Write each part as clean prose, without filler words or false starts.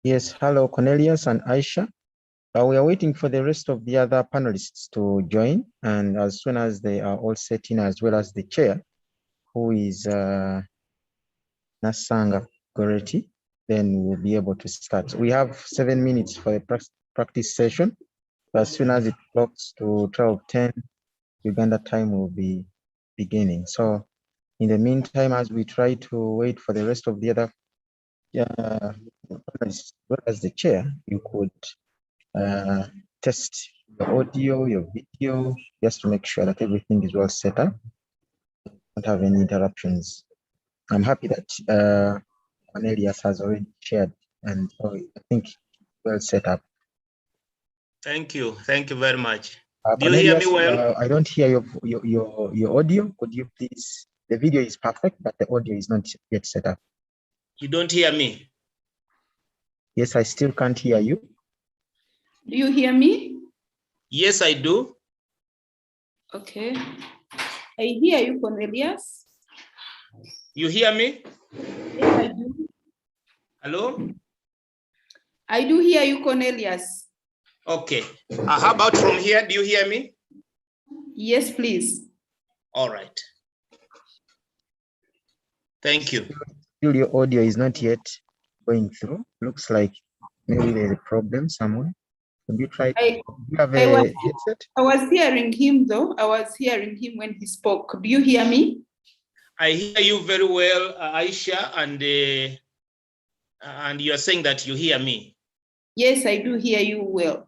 Yes, hello, Cornelius and Aisha. We are waiting for the rest of the other panelists to join, and as soon as they are all set in, as well as the chair, who is Nasanga Goretti, then we'll be able to start. We have 7 minutes for the practice session. As soon as it clocks to 12:10, Uganda time will be beginning. So in the meantime, as we try to wait for the rest of the other panelists, as well as the chair, you could test your audio, your video, just to make sure that everything is well set up, don't have any interruptions. I'm happy that Cornelius has already shared, and so I think well set up. Thank you very much. Do you Cornelius, hear me well? I don't hear your audio. Could you please? The video is perfect, but the audio is not yet set up. You don't hear me? Yes, I still can't hear you. Do you hear me? Yes, I do. Okay. I hear you, Cornelius. You hear me? Yes, I do. Hello? I do hear you, Cornelius. Okay. How about from here? Do you hear me? Yes, please. All right. Thank you. Still, your audio is not yet going through. Looks like maybe there's a problem somewhere. Have you tried? You have a headset? I was hearing him though. I was hearing him when he spoke. Do you hear me? I hear you very well, Aisha, and you are saying that you hear me. Yes, I do hear you well.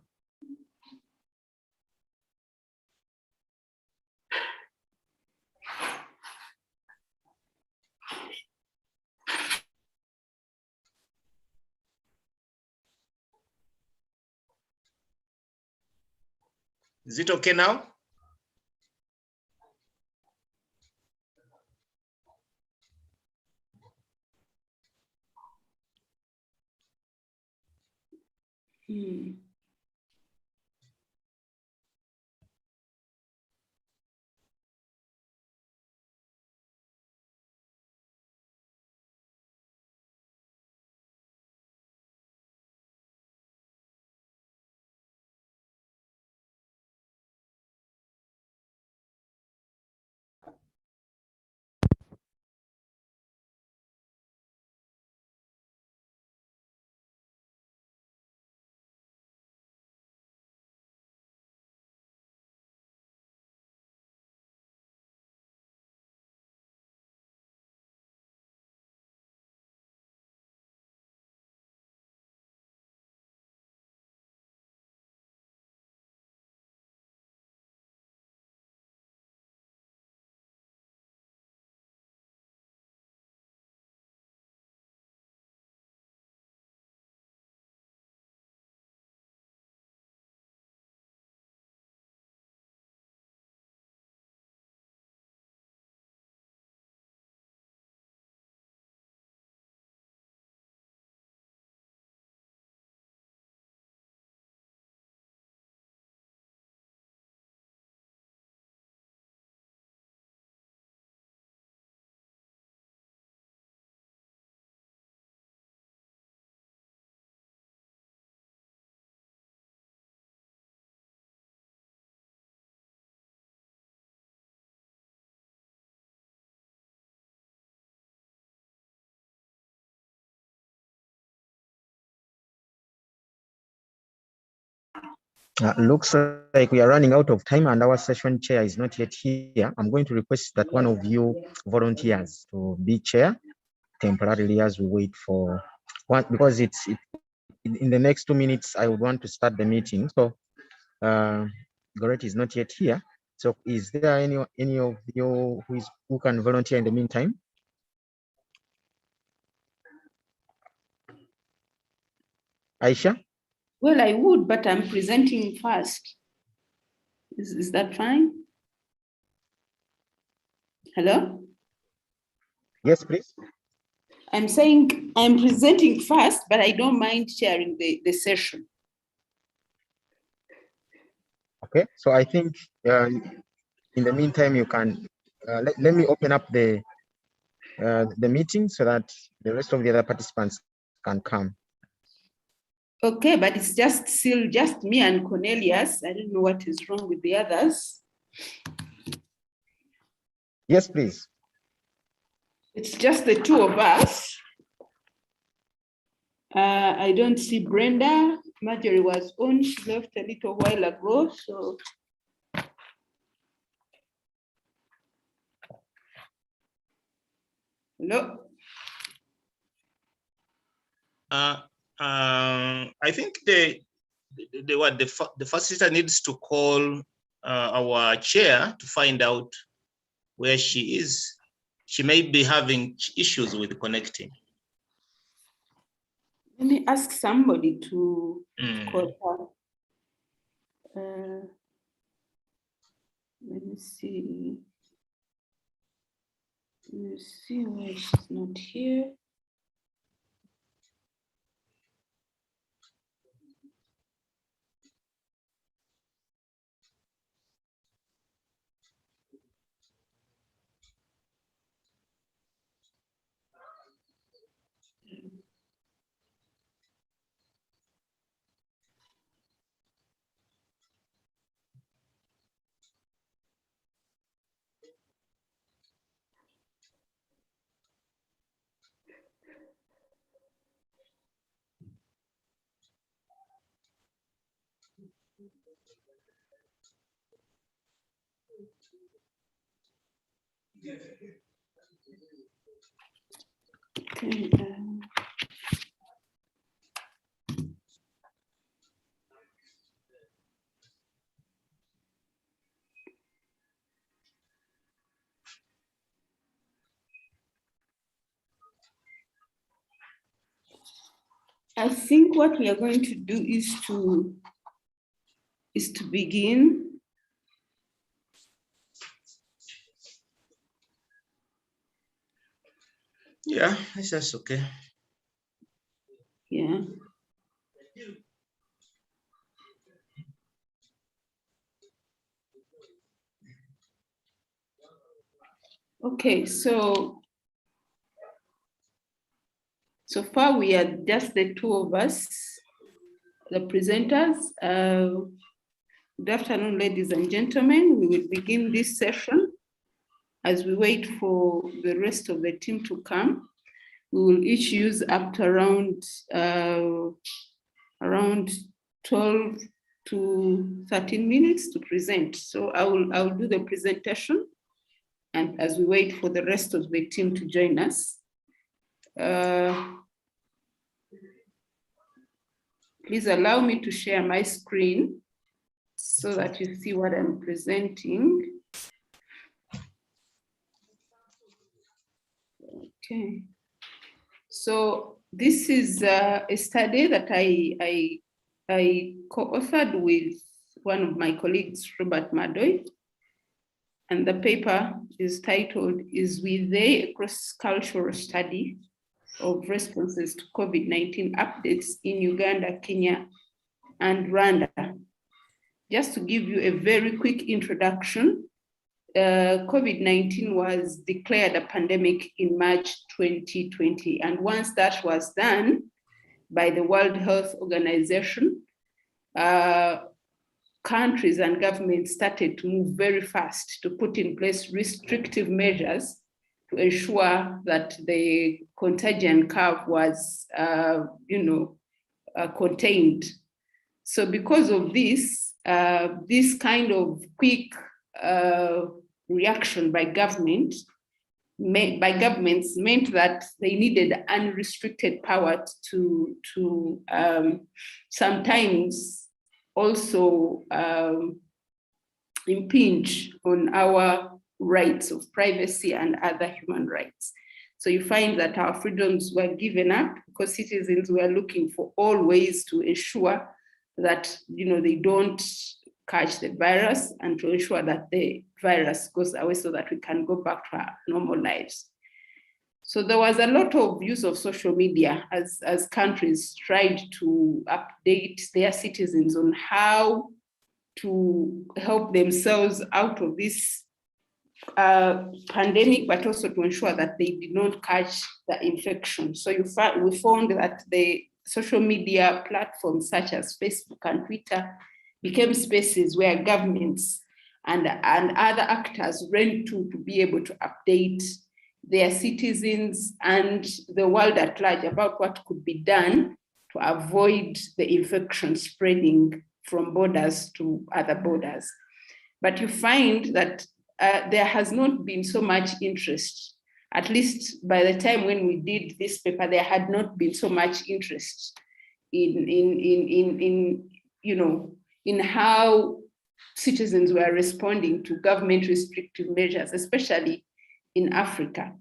Is it okay now? Looks like we are running out of time and our session chair is not yet here. I'm going to request that one of you volunteers to be chair temporarily as we wait for one, because it's in the next 2 minutes, I would want to start the meeting. So Goretti is not yet here. So is there any of you who can volunteer in the meantime? Aisha? Well, I would, but I'm presenting first. Is that fine? Hello? Yes, please. I'm saying I'm presenting first, but I don't mind sharing the session. Okay, so I think in the meantime, you can let me open up the meeting so that the rest of the other participants can come. Okay, but it's still just me and Cornelius. I don't know what is wrong with the others. Yes, please. It's just the two of us. I don't see Brenda. Marjorie was on. She left a little while ago. So hello. I think the facilitator needs to call our chair to find out where she is. She may be having issues with connecting. Let me ask somebody to call her. Let me see. Let me see why she's not here. Okay. I think what we are going to do is to begin. Yeah, that's just okay. Yeah. Okay, so far we are just the two of us, the presenters. Good afternoon, ladies and gentlemen. We will begin this session. As we wait for the rest of the team to come, we will each use up to around 12 to 13 minutes to present. So I will do the presentation, and as we wait for the rest of the team to join us, please allow me to share my screen so that you see what I'm presenting. Okay. So this is a study that I co-authored with one of my colleagues, Robert Madoy, and the paper is titled, "Is We They? A Cross-Cultural Study of Responses to COVID-19 Updates in Uganda, Kenya, and Rwanda." Just to give you a very quick introduction, COVID-19 was declared a pandemic in March 2020. And once that was done by the World Health Organization, countries and governments started to move very fast to put in place restrictive measures to ensure that the contagion curve was, contained. So because of this, this kind of quick reaction by governments meant that they needed unrestricted power to sometimes also impinge on our rights of privacy and other human rights. So you find that our freedoms were given up because citizens were looking for all ways to ensure that they don't catch the virus and to ensure that the virus goes away so that we can go back to our normal lives. So there was a lot of use of social media as countries tried to update their citizens on how to help themselves out of this pandemic, but also to ensure that they did not catch the infection. So we found that the social media platforms such as Facebook and Twitter became spaces where governments and other actors ran to be able to update their citizens and the world at large about what could be done to avoid the infection spreading from borders to other borders. But you find that there has not been so much interest, at least by the time when we did this paper, there had not been so much interest in how citizens were responding to government restrictive measures, especially in Africa.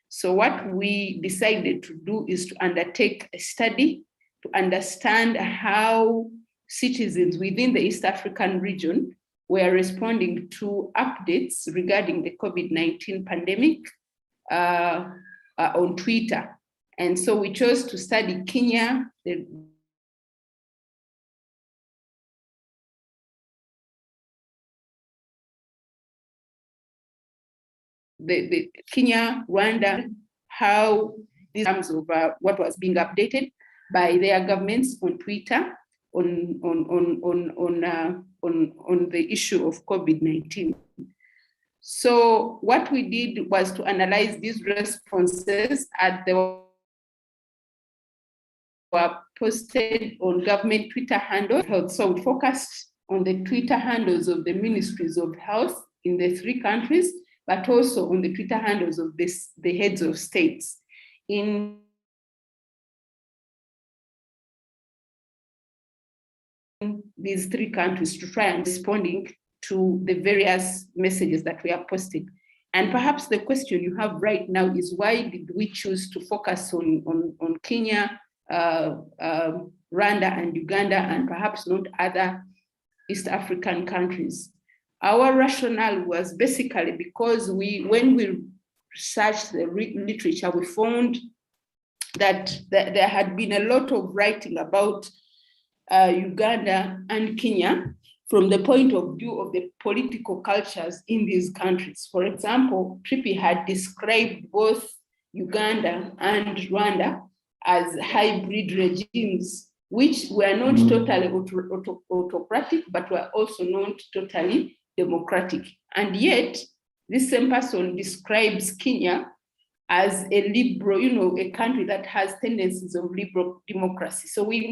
So what we decided to do is to undertake a study to understand how citizens within the East African region were responding to updates regarding the COVID-19 pandemic on Twitter. And so we chose to study Kenya, the Kenya, Rwanda, how in terms of what was being updated by their governments on Twitter on the issue of COVID-19. So what we did was to analyze these responses as they were posted on government Twitter handles. So we focused on the Twitter handles of the ministries of health in the 3 countries, but also on the Twitter handles of the heads of states in these 3 countries to try and responding to the various messages that we are posting. And perhaps the question you have right now is, why did we choose to focus on Kenya, Rwanda and Uganda, and perhaps not other East African countries? Our rationale was basically because when we researched the literature, we found that there had been a lot of writing about Uganda and Kenya from the point of view of the political cultures in these countries. For example, Trippi had described both Uganda and Rwanda as hybrid regimes, which were not totally autocratic, but were also not totally democratic. And yet, this same person describes Kenya as a liberal, a country that has tendencies of liberal democracy. So we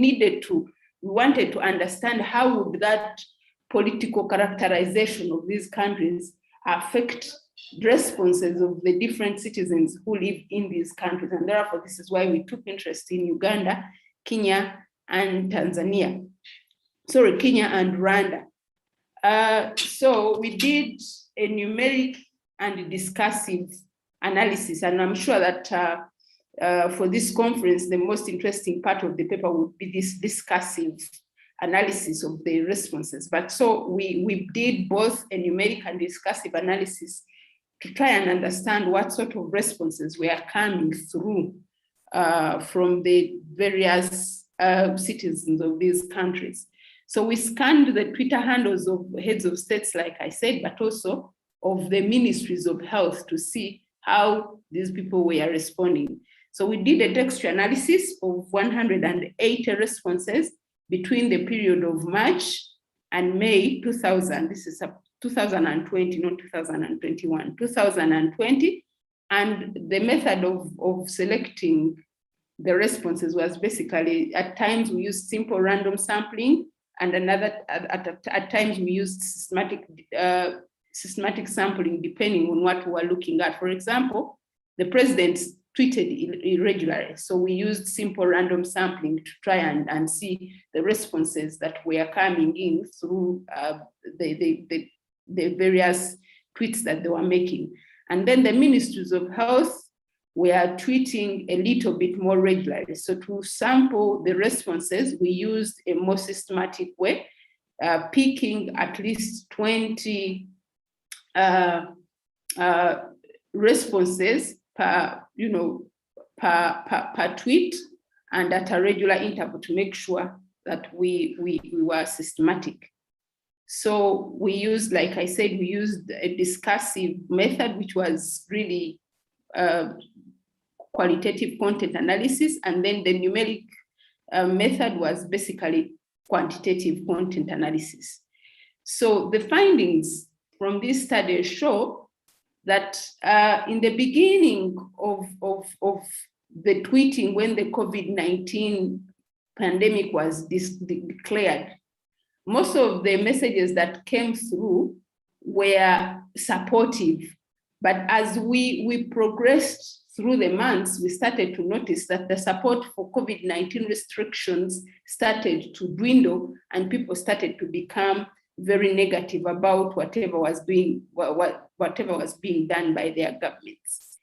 wanted to understand how would that political characterization of these countries affect responses of the different citizens who live in these countries. And therefore, this is why we took interest in Uganda, Kenya, and Tanzania. Sorry, Kenya and Rwanda. So we did a numeric and discussive analysis, and I'm sure that for this conference, the most interesting part of the paper would be this discussive analysis of the responses. But so we did both a numeric and discussive analysis to try and understand what sort of responses were coming through from the various citizens of these countries. So we scanned the Twitter handles of heads of states, like I said, but also of the ministries of health to see how these people were responding. So we did a textual analysis of 180 responses between the period of March and May 2000. This is 2020, not 2021, 2020. And the method of selecting the responses was basically, at times we used simple random sampling, and at times we used systematic sampling depending on what we were looking at. For example, the president tweeted irregularly, so we used simple random sampling to try and see the responses that were coming in through the various tweets that they were making. And then the ministries of health were tweeting a little bit more regularly. So to sample the responses, we used a more systematic way, picking at least 20 responses per tweet, and at a regular interval to make sure that we were systematic. So we used, like I said, we used a discussive method, which was really qualitative content analysis, and then the numeric method was basically quantitative content analysis. So the findings from this study show that in the beginning of the tweeting, when the COVID-19 pandemic was declared, most of the messages that came through were supportive. But as we progressed through the months, we started to notice that the support for COVID-19 restrictions started to dwindle, and people started to become very negative about whatever was being done by their governments.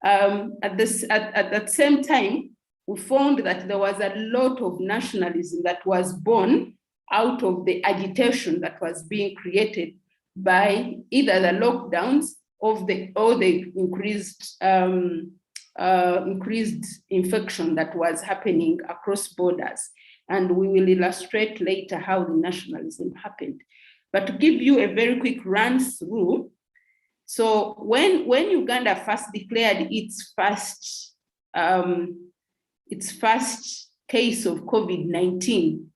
At that same time, we found that there was a lot of nationalism that was born out of the agitation that was being created by either the lockdowns or the increased infection that was happening across borders. And we will illustrate later how the nationalism happened. But to give you a very quick run through, so when Uganda first declared its first case of COVID-19,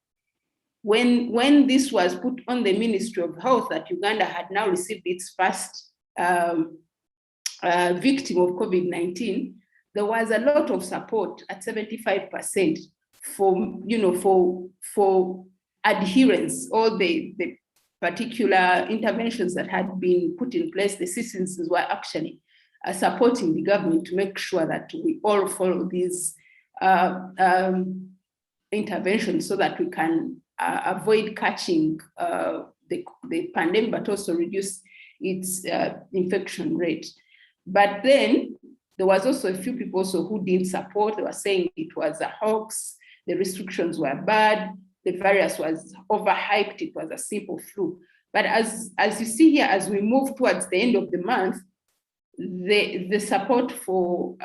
when this was put on the Ministry of Health that Uganda had now received its first victim of COVID-19, there was a lot of support at 75% for adherence, all the particular interventions that had been put in place. The citizens were actually supporting the government to make sure that we all follow these interventions so that we can avoid catching the pandemic, but also reduce its infection rate. But then there was also a few people also who didn't support. They were saying it was a hoax, the restrictions were bad, the virus was overhyped, it was a simple flu. But as you see here, as we move towards the end of the month, the support for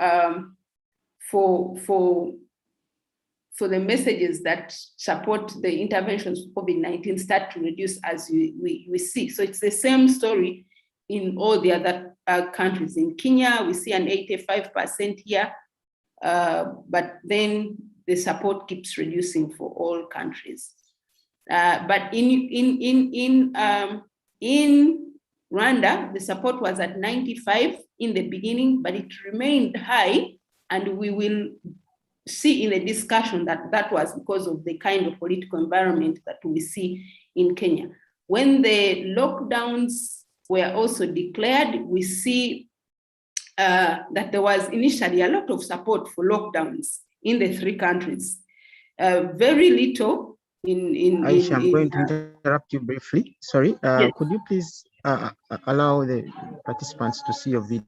the messages that support the interventions for COVID-19 start to reduce as we see. So it's the same story in all the other countries. In Kenya, we see an 85% here, but then the support keeps reducing for all countries. But in Rwanda, the support was at 95 in the beginning, but it remained high, and we will see in the discussion that was because of the kind of political environment that we see in Kenya. When the lockdowns were also declared, we see that there was initially a lot of support for lockdowns in the three countries. Very little in Aisha, I'm going to interrupt you briefly. Sorry, yes. Could you please allow the participants to see your video?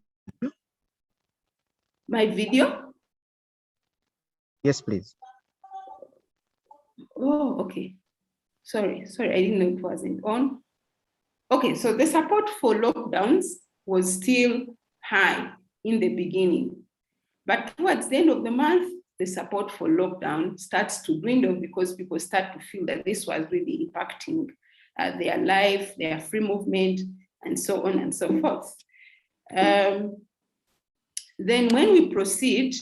My video? Yes, please. Oh, okay. Sorry, I didn't know it wasn't on. Okay, so the support for lockdowns was still high in the beginning, but towards the end of the month, the support for lockdown starts to dwindle because people start to feel that this was really impacting their life, their free movement, and so on and so forth. Then when we proceed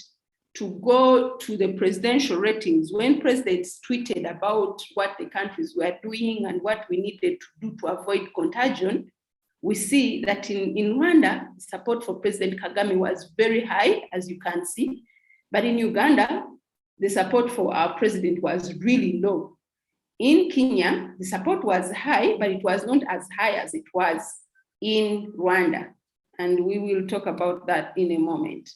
to go to the presidential ratings, when presidents tweeted about what the countries were doing and what we needed to do to avoid contagion, we see that in Rwanda, support for President Kagame was very high, as you can see. But in Uganda, the support for our president was really low. In Kenya, the support was high, but it was not as high as it was in Rwanda. And we will talk about that in a moment.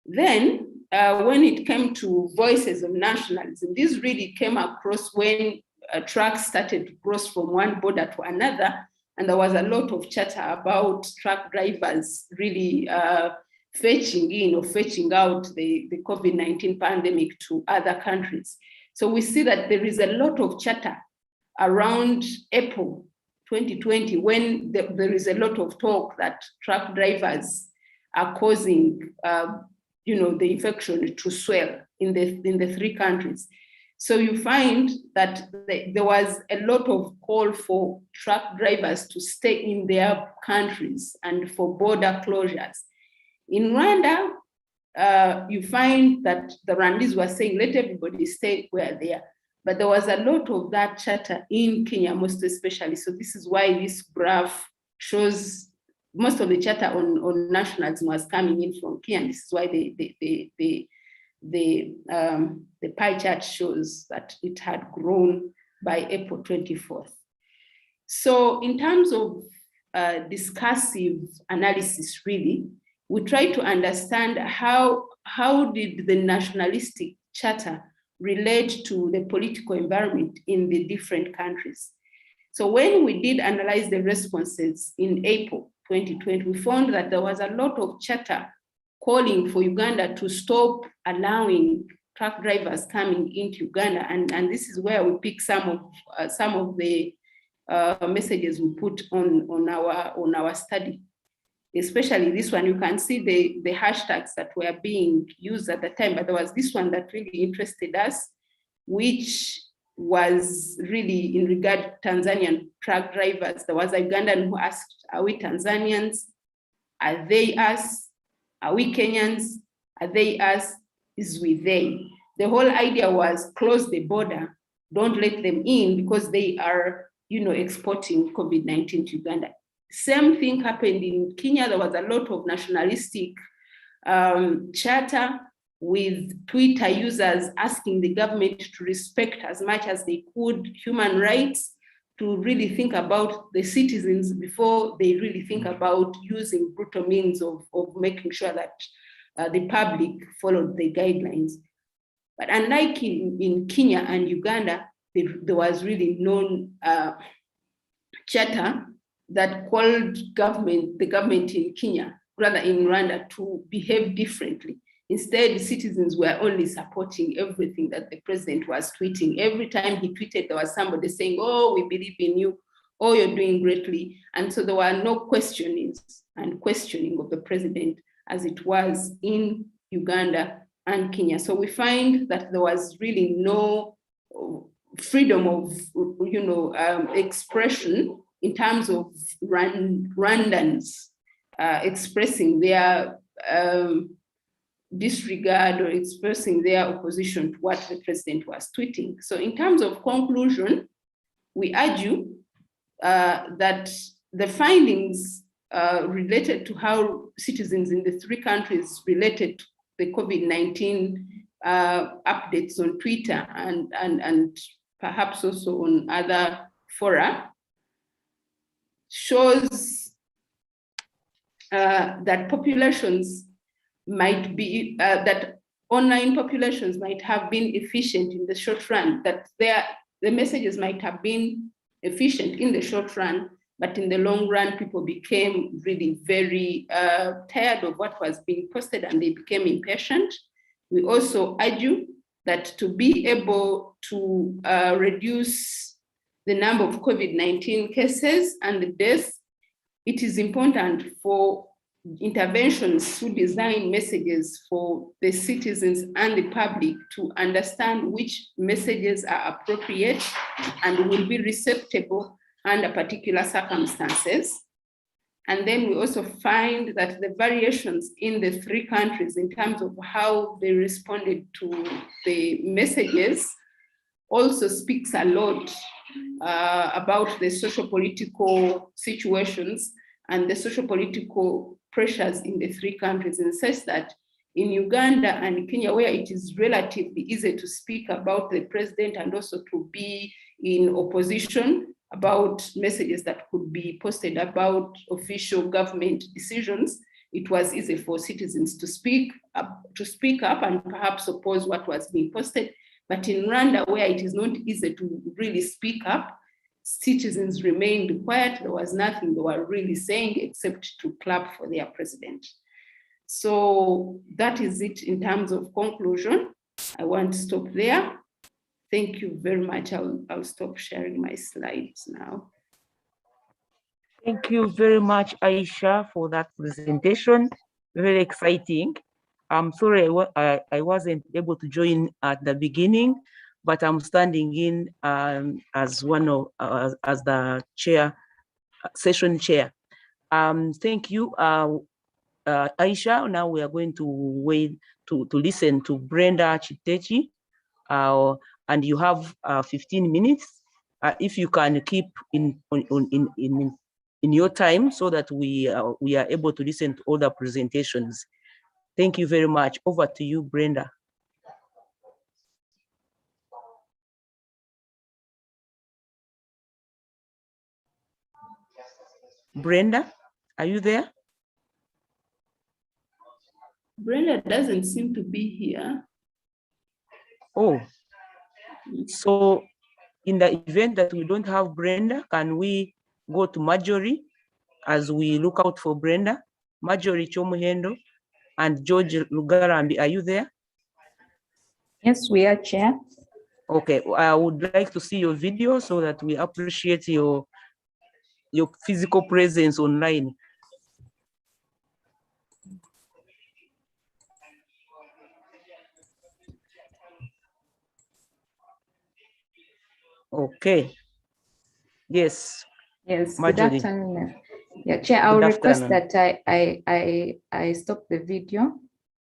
Then, when it came to voices of nationalism, this really came across when trucks started to cross from one border to another, and there was a lot of chatter about truck drivers really fetching in or fetching out the COVID-19 pandemic to other countries. So we see that there is a lot of chatter around April 2020 when there is a lot of talk that truck drivers are causing the infection to swell in the three countries. So you find that there was a lot of call for truck drivers to stay in their countries and for border closures. In Rwanda, you find that the Rwandese were saying, let everybody stay where they are. But there was a lot of that chatter in Kenya, most especially. So this is why this graph shows most of the chatter on nationalism was coming in from Kenya. And this is why the pie chart shows that it had grown by April 24th. So in terms of discursive analysis, really, we try to understand how did the nationalistic charter relate to the political environment in the different countries. So when we did analyze the responses in April 2020, we found that there was a lot of chatter calling for Uganda to stop allowing truck drivers coming into Uganda, and this is where we pick some of the messages we put on our study. Especially this one, you can see the hashtags that were being used at the time, but there was this one that really interested us, which was really in regard to Tanzanian truck drivers. There was a Ugandan who asked, are we Tanzanians? Are they us? Are we Kenyans? Are they us? Is we they? The whole idea was close the border, don't let them in because they are, exporting COVID-19 to Uganda. Same thing happened in Kenya. There was a lot of nationalistic chatter with Twitter users asking the government to respect as much as they could human rights, to really think about the citizens before they really think about using brutal means of making sure that the public followed the guidelines. But unlike in Kenya and Uganda, there was really no chatter that called the government in Kenya, rather in Rwanda, to behave differently. Instead, citizens were only supporting everything that the president was tweeting. Every time he tweeted, there was somebody saying, oh, we believe in you, oh, you're doing greatly. And so there were no questionings and questioning of the president as it was in Uganda and Kenya. So we find that there was really no freedom of expression in terms of Rwandans expressing their disregard or expressing their opposition to what the president was tweeting. So in terms of conclusion, we argue that the findings related to how citizens in the three countries related to the COVID-19 updates on Twitter and perhaps also on other fora shows that populations might be, that online populations might have been efficient in the short run, that the messages might have been efficient in the short run, but in the long run, people became really very tired of what was being posted and they became impatient. We also argue that to be able to reduce the number of COVID-19 cases and the deaths, it is important for interventions to design messages for the citizens and the public to understand which messages are appropriate and will be receptible under particular circumstances. And then we also find that the variations in the three countries in terms of how they responded to the messages also speaks a lot about the socio-political situations and the socio-political pressures in the three countries, in the sense that in Uganda and Kenya, where it is relatively easy to speak about the president and also to be in opposition about messages that could be posted about official government decisions, it was easy for citizens to speak up and perhaps oppose what was being posted. But in Rwanda, where it is not easy to really speak up, citizens remained quiet. There was nothing they were really saying except to clap for their president. So that is it in terms of conclusion. I want to stop there. Thank you very much. I'll stop sharing my slides now. Thank you very much, Aisha, for that presentation. Very exciting. I'm sorry I wasn't able to join at the beginning, but I'm standing in as one of as the chair, session chair. Thank you. Aisha, now we are going to wait to listen to Brenda Chitechi, and you have 15 minutes. If you can keep in your time so that we are able to listen to all the presentations. Thank you very much. Over to you, Brenda. Brenda, are you there? Brenda doesn't seem to be here. Oh, so in the event that we don't have Brenda, can we go to Marjorie as we look out for Brenda? Marjorie Chomuhendo and George Lugarambi, are you there? Yes, we are, Chair. Okay, I would like to see your video so that we appreciate your physical presence online. Okay. Yes. Yes, Marjorie. good afternoon. Yeah, Chair, I'll request that I stop the video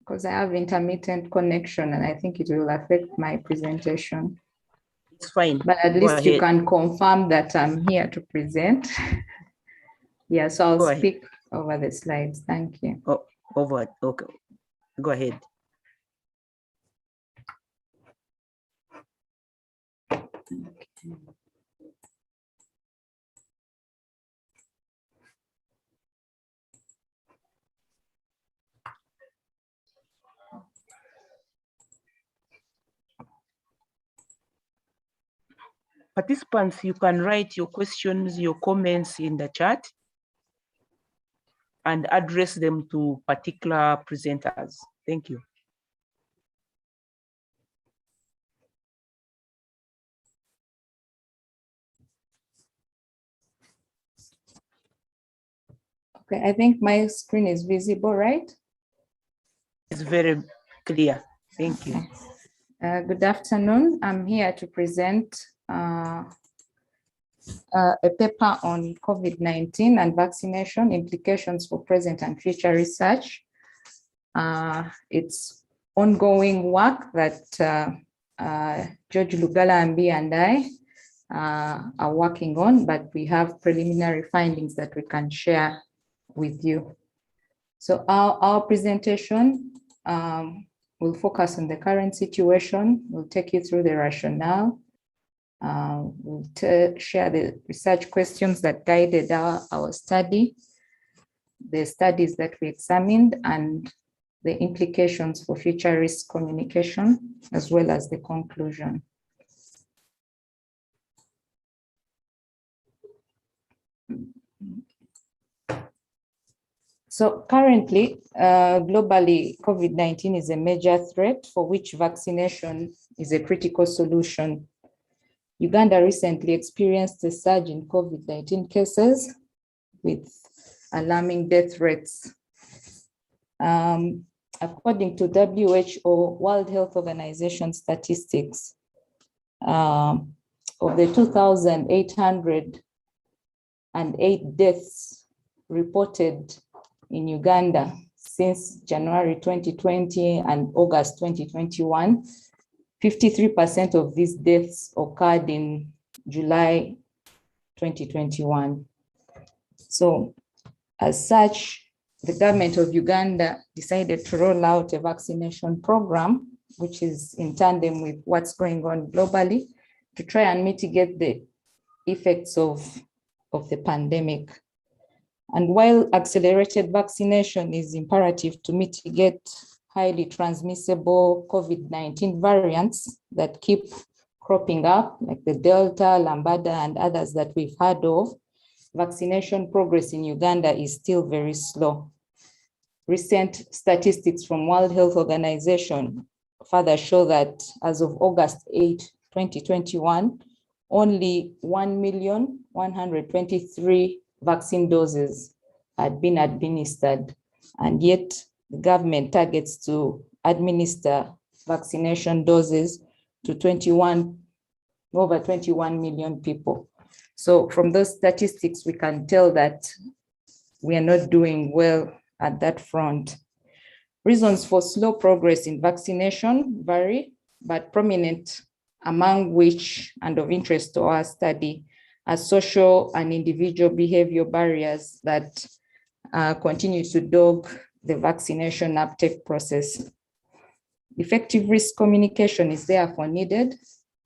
because I have intermittent connection and I think it will affect my presentation. It's fine. But at least you can confirm that I'm here to present. Yeah, so I'll speak over the slides. Thank you. Oh, over. Okay. Go ahead. Okay. Participants, you can write your questions, your comments in the chat and address them to particular presenters. Thank you. Okay, I think my screen is visible, right? It's very clear. Thank you. Good afternoon. I'm here to present a paper on COVID-19 and vaccination implications for present and future research. It's ongoing work that George Lugalambi and I are working on, but we have preliminary findings that we can share with you. So our presentation will focus on the current situation. We'll take you through the rationale. We'll share the research questions that guided our study, the studies that we examined, and the implications for future risk communication, as well as the conclusion. So currently, globally, COVID-19 is a major threat for which vaccination is a critical solution. Uganda recently experienced a surge in COVID-19 cases with alarming death rates. According to WHO, World Health Organization statistics, of the 2,808 deaths reported in Uganda since January 2020 and August 2021, 53% of these deaths occurred in July 2021. So as such, the government of Uganda decided to roll out a vaccination program, which is in tandem with what's going on globally, to try and mitigate the effects of the pandemic. And while accelerated vaccination is imperative to mitigate highly transmissible COVID-19 variants that keep cropping up, like the Delta, Lambda, and others that we've heard of, vaccination progress in Uganda is still very slow. Recent statistics from World Health Organization further show that as of August 8, 2021, only 1,123,000 vaccine doses had been administered, and yet the government targets to administer vaccination doses to over 21 million people. So from those statistics, we can tell that we are not doing well at that front. Reasons for slow progress in vaccination vary, but prominent among which and of interest to our study are social and individual behavior barriers that continue to dog the vaccination uptake process. Effective risk communication is therefore needed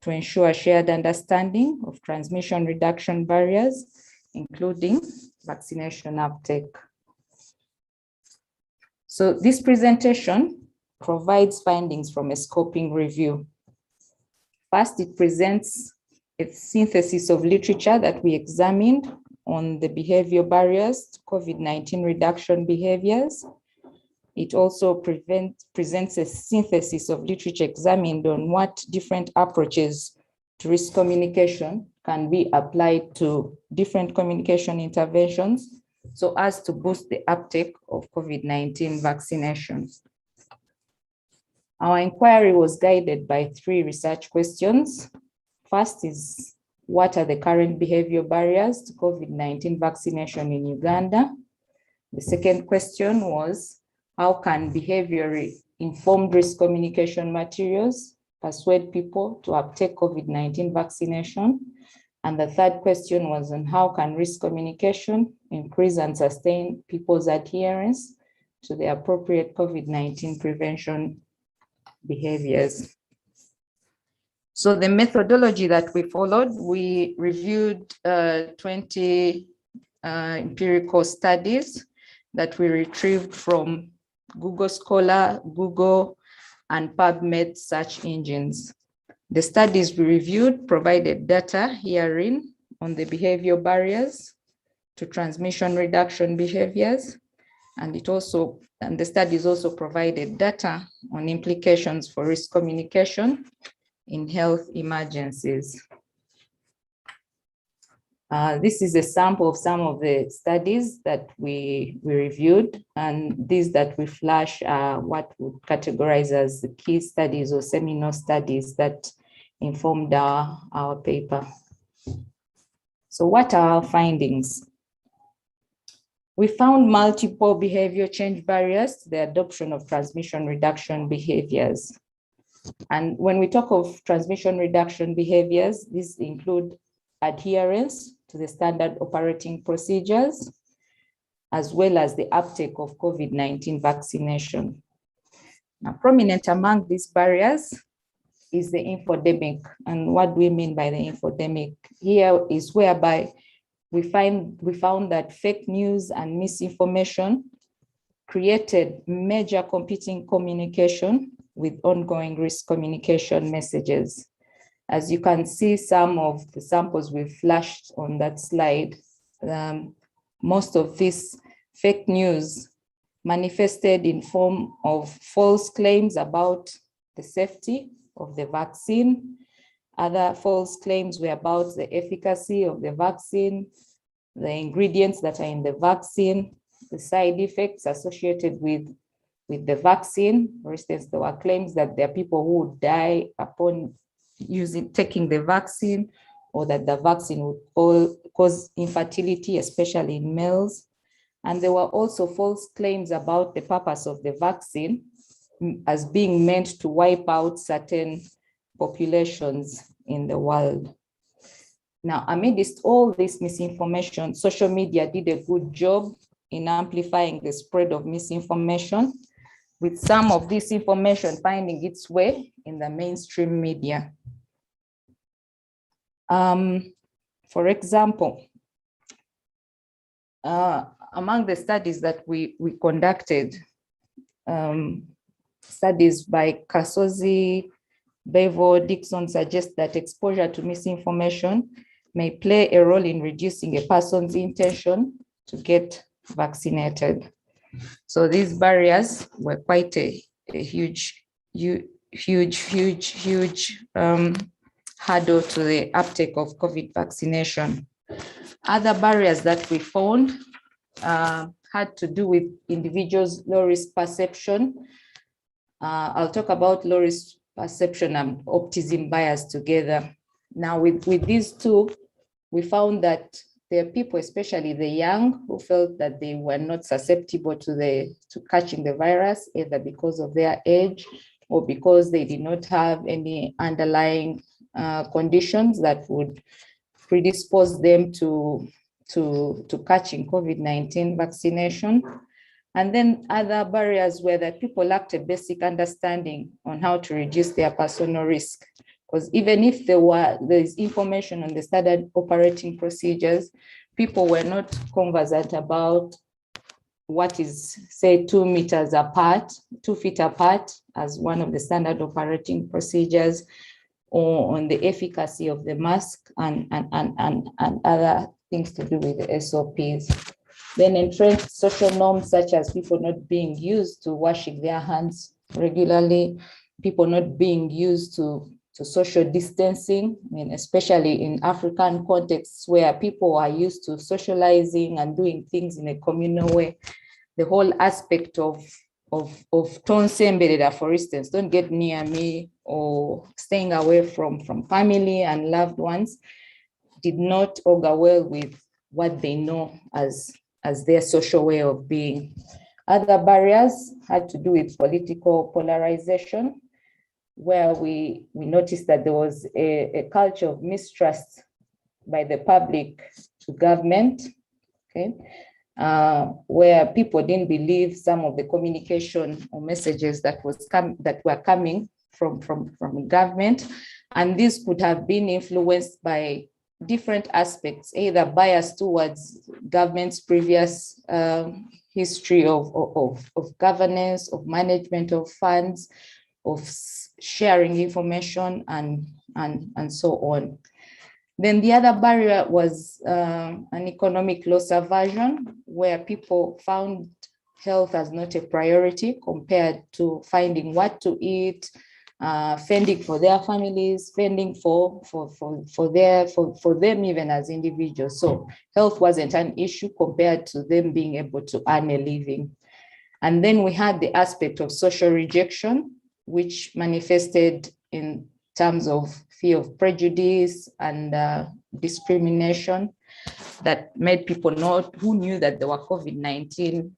to ensure shared understanding of transmission reduction barriers, including vaccination uptake. So this presentation provides findings from a scoping review. First, it presents a synthesis of literature that we examined on the behavior barriers to COVID-19 reduction behaviors. It also presents a synthesis of literature examined on what different approaches to risk communication can be applied to different communication interventions so as to boost the uptake of COVID-19 vaccinations. Our inquiry was guided by 3 research questions. First is, what are the current behavior barriers to COVID-19 vaccination in Uganda? The second question was, how can behavior-informed risk communication materials persuade people to uptake COVID-19 vaccination? And the third question was on how can risk communication increase and sustain people's adherence to the appropriate COVID-19 prevention behaviors. So the methodology that we followed, we reviewed 20 empirical studies that we retrieved from Google Scholar, Google, and PubMed search engines. The studies we reviewed provided data herein on the behavior barriers to transmission reduction behaviors, and the studies also provided data on implications for risk communication in health emergencies. This is a sample of some of the studies that we reviewed, and these that we flash are what we categorize as the key studies or seminal studies that informed our paper. So what are our findings? We found multiple behavior change barriers to the adoption of transmission reduction behaviors. And when we talk of transmission reduction behaviors, these include adherence to the standard operating procedures, as well as the uptake of COVID-19 vaccination. Now, prominent among these barriers is the infodemic. And what do we mean by the infodemic? Here is whereby we found that fake news and misinformation created major competing communication with ongoing risk communication messages. As you can see, some of the samples we've flashed on that slide, most of this fake news manifested in form of false claims about the safety of the vaccine. Other false claims were about the efficacy of the vaccine, the ingredients that are in the vaccine, the side effects associated with the vaccine. For instance, there were claims that there are people who would die upon taking the vaccine, or that the vaccine would cause infertility, especially in males. And there were also false claims about the purpose of the vaccine as being meant to wipe out certain populations in the world. Now, amidst all this misinformation, social media did a good job in amplifying the spread of misinformation, with some of this information finding its way in the mainstream media. For example, among the studies that we conducted, studies by Kasozi, Bevo, Dixon suggest that exposure to misinformation may play a role in reducing a person's intention to get vaccinated. So these barriers were quite a huge hurdle to the uptake of COVID vaccination. Other barriers that we found had to do with individuals' low risk perception. I'll talk about low risk perception and optimism bias together. Now, with these two, we found that there are people, especially the young, who felt that they were not susceptible to catching the virus, either because of their age or because they did not have any underlying conditions that would predispose them to catching COVID-19 vaccination. And then other barriers were that people lacked a basic understanding on how to reduce their personal risk. Because even if there's information on the standard operating procedures, people were not conversant about what is, say, 2 meters apart, 2 feet apart as one of the standard operating procedures, or on the efficacy of the mask and other things to do with the SOPs. Then entrenched social norms such as people not being used to washing their hands regularly, people not being used to social distancing, I mean, especially in African contexts where people are used to socializing and doing things in a communal way. The whole aspect of tonsemberera, for instance, don't get near me, or staying away from family and loved ones, did not augur well with what they know as their social way of being. Other barriers had to do with political polarization, where we noticed that there was a culture of mistrust by the public to government, okay, where people didn't believe some of the communication or messages that were coming from government, and this could have been influenced by different aspects, either bias towards government's previous history of governance, of management of funds, of sharing information, and so on. Then the other barrier was an economic loss aversion, where people found health as not a priority compared to finding what to eat, fending for their families, fending for them even as individuals. So health wasn't an issue compared to them being able to earn a living. And then we had the aspect of social rejection, which manifested in terms of fear of prejudice and discrimination that made people who knew that they were COVID-19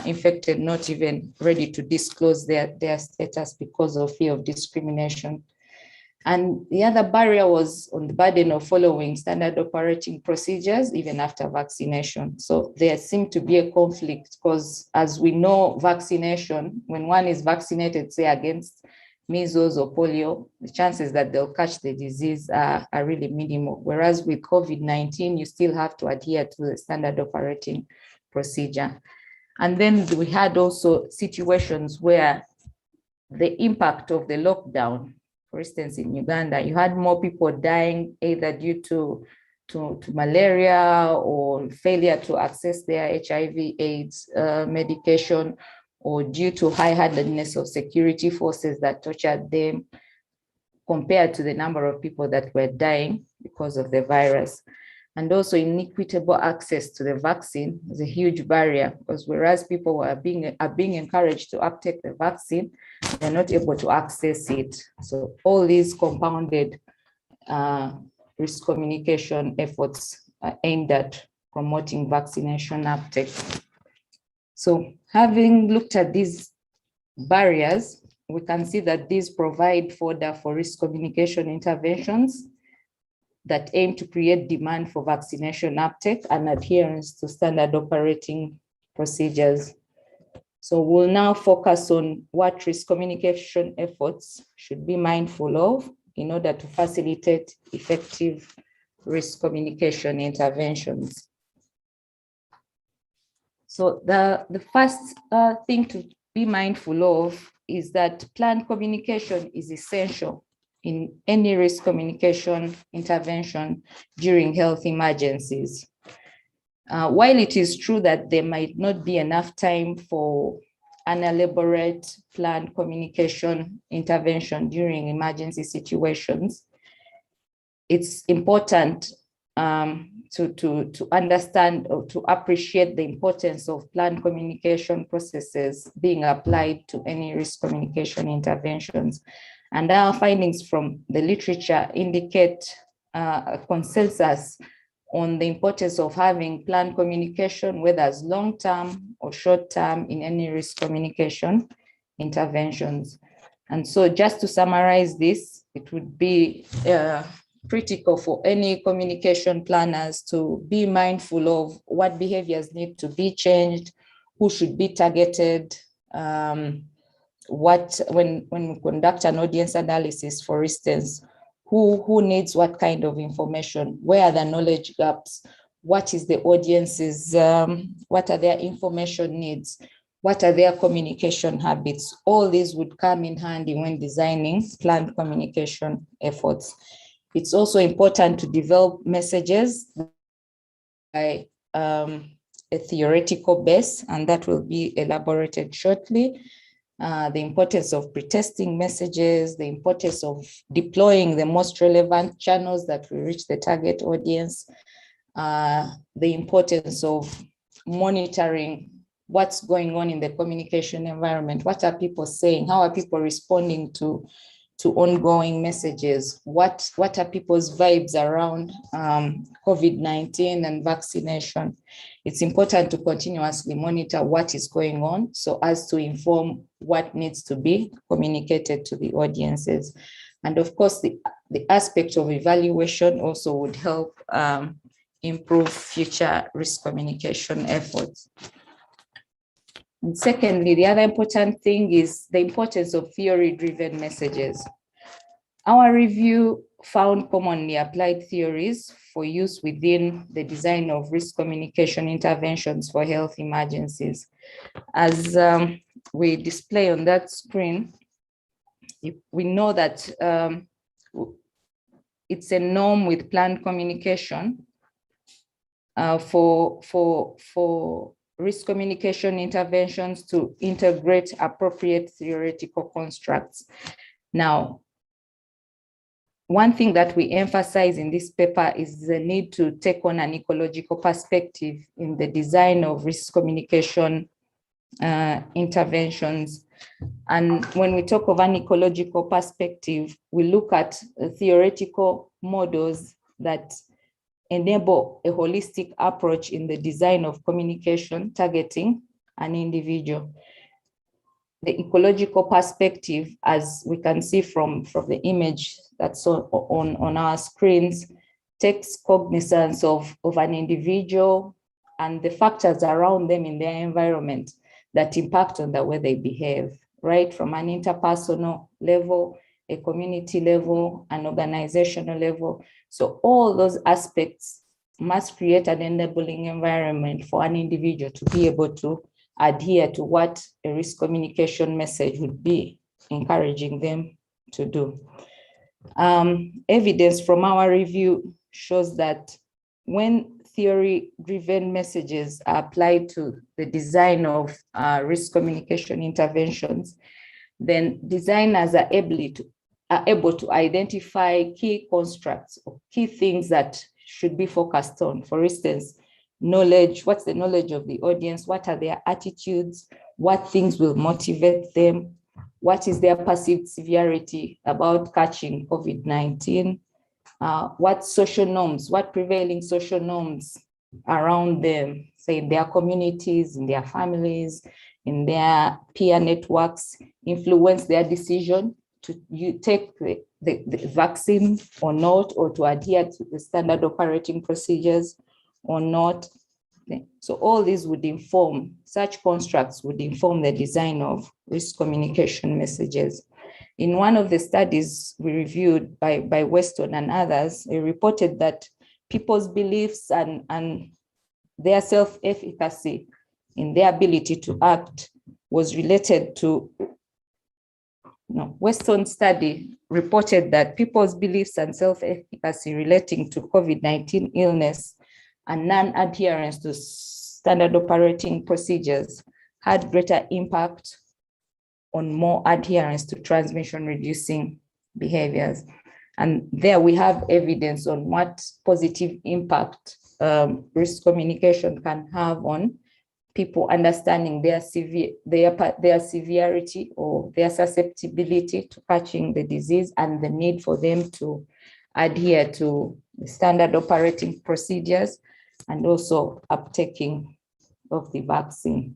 infected not even ready to disclose their status because of fear of discrimination. And the other barrier was on the burden of following standard operating procedures even after vaccination. So there seemed to be a conflict because, as we know, vaccination, when one is vaccinated, say against measles or polio, the chances that they'll catch the disease are really minimal. Whereas with COVID-19, you still have to adhere to the standard operating procedure. And then we had also situations where the impact of the lockdown, for instance, in Uganda, you had more people dying either due to malaria or failure to access their HIV/AIDS medication, or due to high-handedness of security forces that tortured them, compared to the number of people that were dying because of the virus. And also inequitable access to the vaccine is a huge barrier, because whereas people are being encouraged to uptake the vaccine, they're not able to access it. So all these compounded risk communication efforts are aimed at promoting vaccination uptake. So having looked at these barriers, we can see that these provide fodder for risk communication interventions that aim to create demand for vaccination uptake and adherence to standard operating procedures. So we'll now focus on what risk communication efforts should be mindful of in order to facilitate effective risk communication interventions. So the first thing to be mindful of is that planned communication is essential in any risk communication intervention during health emergencies. While it is true that there might not be enough time for an elaborate planned communication intervention during emergency situations, it's important to understand or to appreciate the importance of planned communication processes being applied to any risk communication interventions. And our findings from the literature indicate a consensus on the importance of having planned communication, whether it's long-term or short-term in any risk communication interventions. And so just to summarize this, it would be critical for any communication planners to be mindful of what behaviors need to be changed, who should be targeted, when we conduct an audience analysis, for instance, who needs what kind of information, where are the knowledge gaps, what is the audience's, what are their information needs, what are their communication habits. All these would come in handy when designing planned communication efforts. It's also important to develop messages by a theoretical base, and that will be elaborated shortly. The importance of pretesting messages, the importance of deploying the most relevant channels that will reach the target audience, the importance of monitoring what's going on in the communication environment. What are people saying? How are people responding to ongoing messages? What are people's vibes around COVID-19 and vaccination? It's important to continuously monitor what is going on so as to inform what needs to be communicated to the audiences. And of course, the aspect of evaluation also would help improve future risk communication efforts. And secondly, the other important thing is the importance of theory-driven messages. Our review found commonly applied theories for use within the design of risk communication interventions for health emergencies. As we display on that screen, we know that it's a norm with planned communication for risk communication interventions to integrate appropriate theoretical constructs. Now, one thing that we emphasize in this paper is the need to take on an ecological perspective in the design of risk communication interventions. And when we talk of an ecological perspective, we look at theoretical models that enable a holistic approach in the design of communication targeting an individual. The ecological perspective, as we can see from the image that's on our screens, takes cognizance of an individual and the factors around them in their environment that impact on the way they behave, right? From an interpersonal level, a community level, an organizational level. So all those aspects must create an enabling environment for an individual to be able to adhere to what a risk communication message would be encouraging them to do. Evidence from our review shows that when theory-driven messages are applied to the design of risk communication interventions, then designers are able to identify key constructs or key things that should be focused on. For instance, knowledge, what's the knowledge of the audience? What are their attitudes? What things will motivate them? What is their perceived severity about catching COVID-19? What social norms, what prevailing social norms around them, say in their communities, in their families, in their peer networks, influence their decision to take the vaccine or not, or to adhere to the standard operating procedures or not. So all these would inform, such constructs would inform the design of risk communication messages. In one of the studies we reviewed by Weston and others, they reported that people's beliefs and their self-efficacy in their ability to act was related to, Weston's study reported that people's beliefs and self-efficacy relating to COVID-19 illness and non-adherence to standard operating procedures had greater impact on more adherence to transmission-reducing behaviors. And there we have evidence on what positive impact risk communication can have on people understanding their severity or their susceptibility to catching the disease and the need for them to adhere to the standard operating procedures and also uptaking of the vaccine.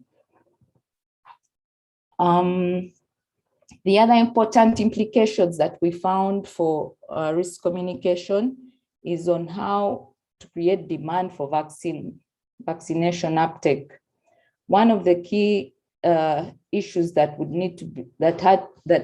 The other important implications that we found for risk communication is on how to create demand for vaccination uptake. One of the key issues that would need to be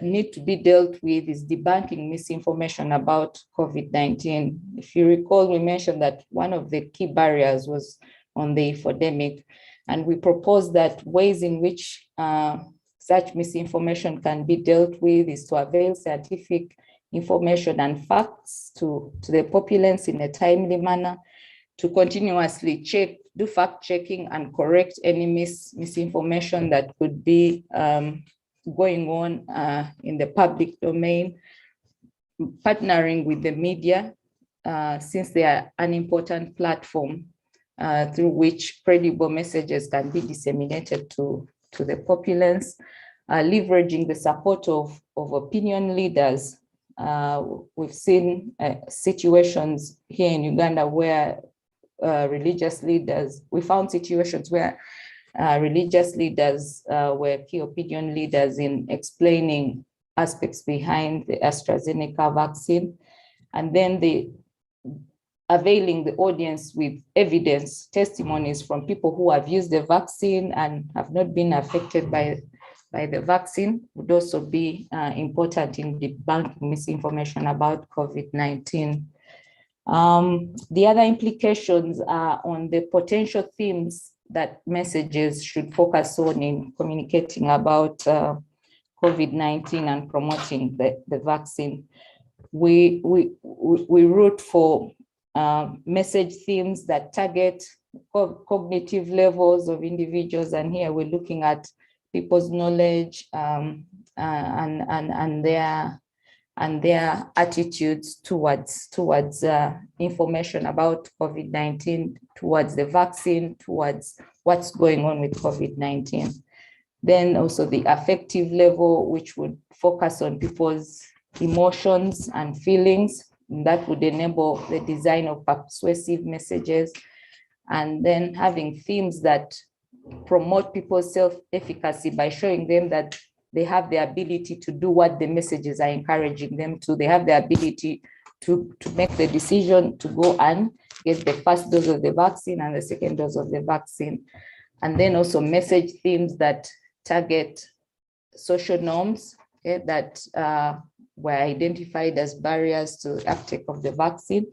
need to be dealt with is debunking misinformation about COVID-19. If you recall, we mentioned that one of the key barriers was on the infodemic, and we proposed that ways in which such misinformation can be dealt with is to avail scientific information and facts to the populace in a timely manner, to continuously do fact checking and correct any misinformation that could be going on in the public domain, partnering with the media, since they are an important platform through which credible messages can be disseminated to the populace, leveraging the support of opinion leaders. We've seen situations here in Uganda where religious leaders, we found situations where religious leaders were key opinion leaders in explaining aspects behind the AstraZeneca vaccine, and then availing the audience with evidence, testimonies from people who have used the vaccine and have not been affected by the vaccine would also be important in debunking misinformation about COVID-19. The other implications are on the potential themes that messages should focus on in communicating about COVID-19 and promoting the vaccine. We wrote for message themes that target cognitive levels of individuals, and here we're looking at people's knowledge and their attitudes towards information about COVID-19, towards the vaccine, towards what's going on with COVID-19. Then also the affective level, which would focus on people's emotions and feelings. That would enable the design of persuasive messages. And then having themes that promote people's self-efficacy by showing them that they have the ability to do what the messages are encouraging them to. They have the ability to make the decision to go and get the first dose of the vaccine and the second dose of the vaccine. And then also message themes that target social norms, okay, that were identified as barriers to uptake of the vaccine,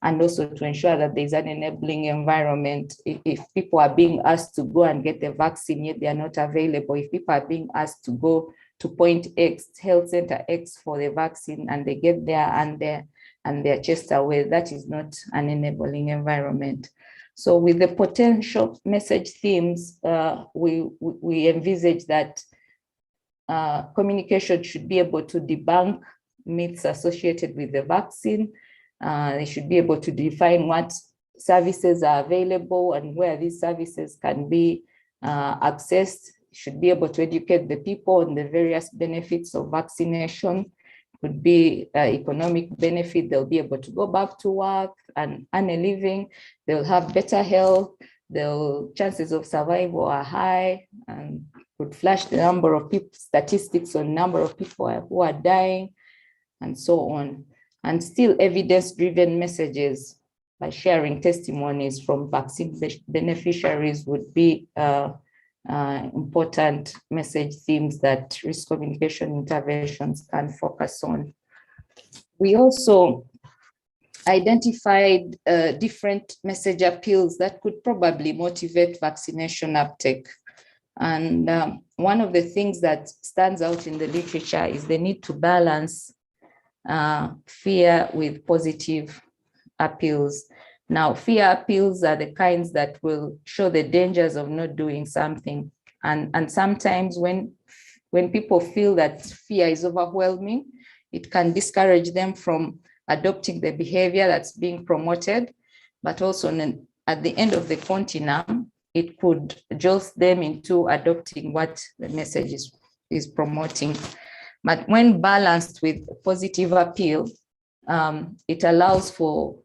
and also to ensure that there's an enabling environment. If people are being asked to go and get the vaccine, yet they are not available, if people are being asked to go to point X, health center X for the vaccine, and they get there and they're chased away, that is not an enabling environment. So with the potential message themes, we envisage that communication should be able to debunk myths associated with the vaccine. They should be able to define what services are available and where these services can be accessed. Should be able to educate the people on the various benefits of vaccination. Could be economic benefit. They'll be able to go back to work and earn a living. They'll have better health. Their chances of survival are high, and could flash the number of people, statistics on number of people who are dying, and so on. And still evidence-driven messages by sharing testimonies from vaccine beneficiaries would be important message themes that risk communication interventions can focus on. We also identified different message appeals that could probably motivate vaccination uptake. And one of the things that stands out in the literature is the need to balance fear with positive appeals. Now, fear appeals are the kinds that will show the dangers of not doing something. And sometimes when people feel that fear is overwhelming, it can discourage them from adopting the behavior that's being promoted, but also at the end of the continuum, it could jolt them into adopting what the message is promoting. But when balanced with positive appeal, it allows for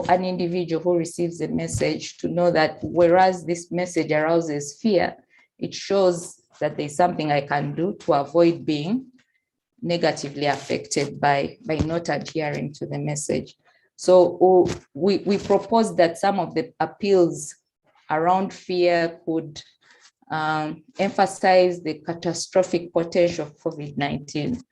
an individual who receives a message to know that whereas this message arouses fear, it shows that there's something I can do to avoid being negatively affected by not adhering to the message. So we propose that some of the appeals around fear could emphasize the catastrophic potential of COVID-19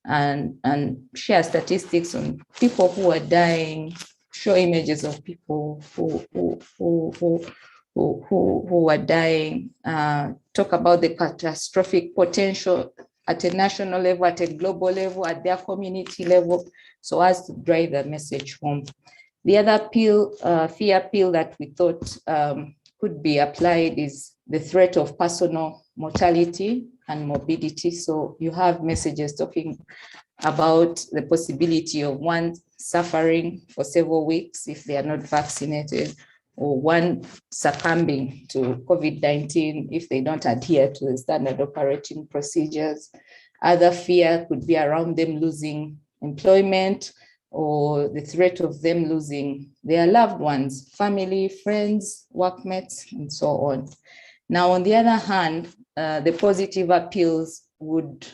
and share statistics on people who are dying, show images of people who are dying, talk about the catastrophic potential at a national level, at a global level, at their community level, so as to drive the message home. The other appeal, fear appeal that we thought could be applied is the threat of personal mortality and morbidity. So you have messages talking about the possibility of one suffering for several weeks if they are not vaccinated, or one succumbing to COVID-19 if they don't adhere to the standard operating procedures. Other fear could be around them losing employment, or the threat of them losing their loved ones, family, friends, workmates, and so on. Now, on the other hand, the positive appeals would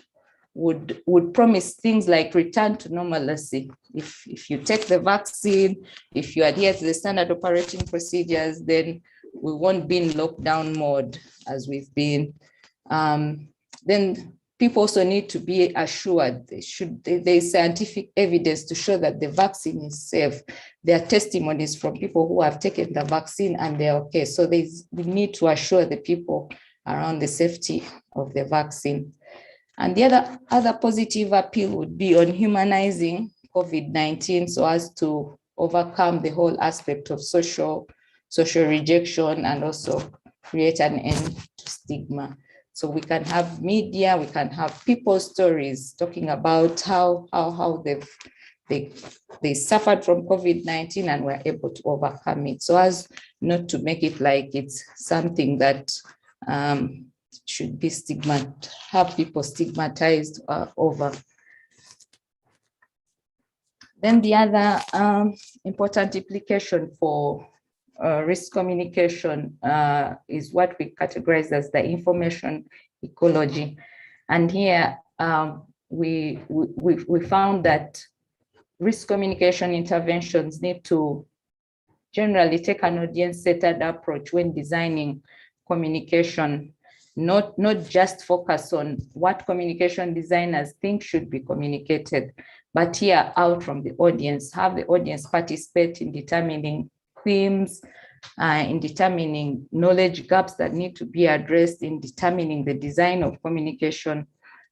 promise things like return to normalcy. If you take the vaccine, if you adhere to the standard operating procedures, then we won't be in lockdown mode as we've been. Then people also need to be assured there's scientific evidence to show that the vaccine is safe. There are testimonies from people who have taken the vaccine and they're okay. So we need to assure the people around the safety of the vaccine. And the other positive appeal would be on humanizing COVID-19 so as to overcome the whole aspect of social rejection and also create an end to stigma. So we can have media, we can have people's stories talking about how they suffered from COVID-19 and were able to overcome it, so as not to make it like it's something that should be have people stigmatized over. Then the other important implication for risk communication is what we categorize as the information ecology. And here we found that risk communication interventions need to generally take an audience-centered approach when designing communication, not just focus on what communication designers think should be communicated, but hear out from the audience, have the audience participate in determining themes, in determining knowledge gaps that need to be addressed, in determining the design of communication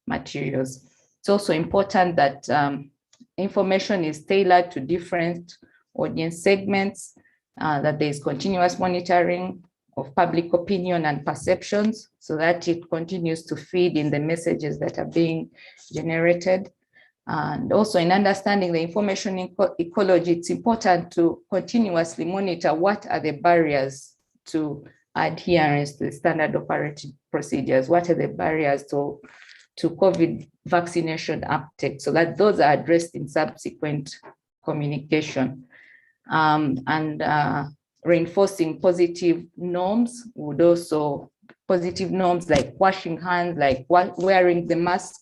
materials. It's also important that information is tailored to different audience segments, that there is continuous monitoring of public opinion and perceptions so that it continues to feed in the messages that are being generated. And also in understanding the information ecology, it's important to continuously monitor what are the barriers to adherence to the standard operating procedures, what are the barriers to COVID vaccination uptake, so that those are addressed in subsequent communication. Reinforcing positive norms would also, positive norms like washing hands, like wearing the mask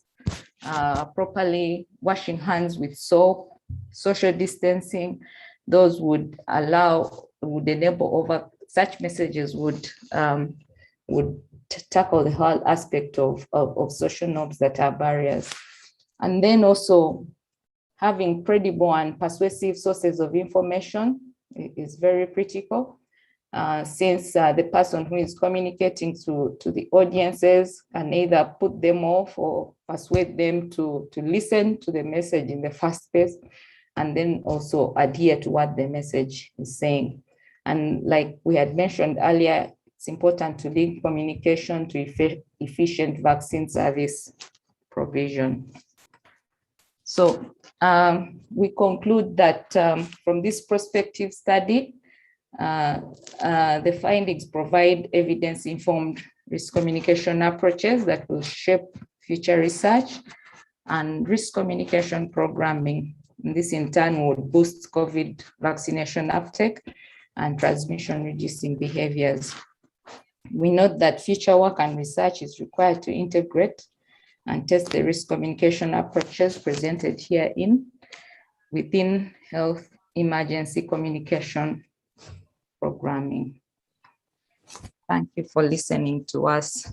properly, washing hands with soap, social distancing, those would enable such messages would tackle the whole aspect of social norms that are barriers. And then also having credible and persuasive sources of information is very critical, since the person who is communicating to the audiences can either put them off or persuade them to listen to the message in the first place, and then also adhere to what the message is saying. And like we had mentioned earlier, it's important to link communication to efficient vaccine service provision. So we conclude that from this prospective study, the findings provide evidence-informed risk communication approaches that will shape future research, and risk communication programming This in turn would boost COVID vaccination uptake and transmission-reducing behaviors. We note that future work and research is required to integrate and test the risk communication approaches presented herein within health emergency communication programming. Thank you for listening to us.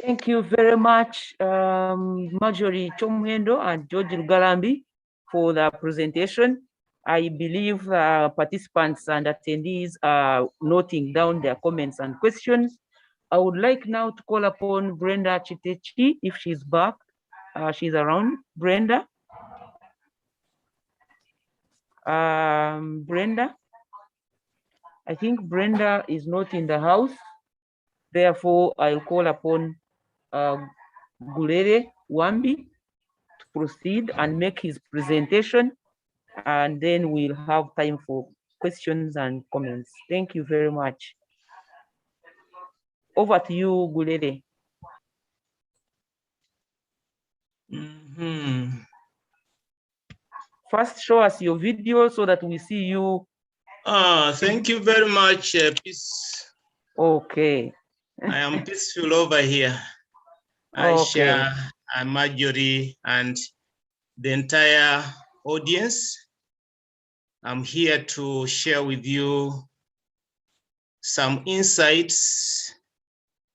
Thank you very much, Marjorie Chomwendo and George Lugalambi, for the presentation. I believe participants and attendees are noting down their comments and questions. I would like now to call upon Brenda Chitechi, if she's back. She's around. Brenda? Brenda? I think Brenda is not in the house. Therefore, I'll call upon Gulere Wambi to proceed and make his presentation, and then we'll have time for questions and comments. Thank you very much. Over to you, Gulere. First, show us your video so that we see you. Thank you very much, Peace. Okay. I am peaceful over here. Aisha, and Marjorie, and the entire audience. I'm here to share with you some insights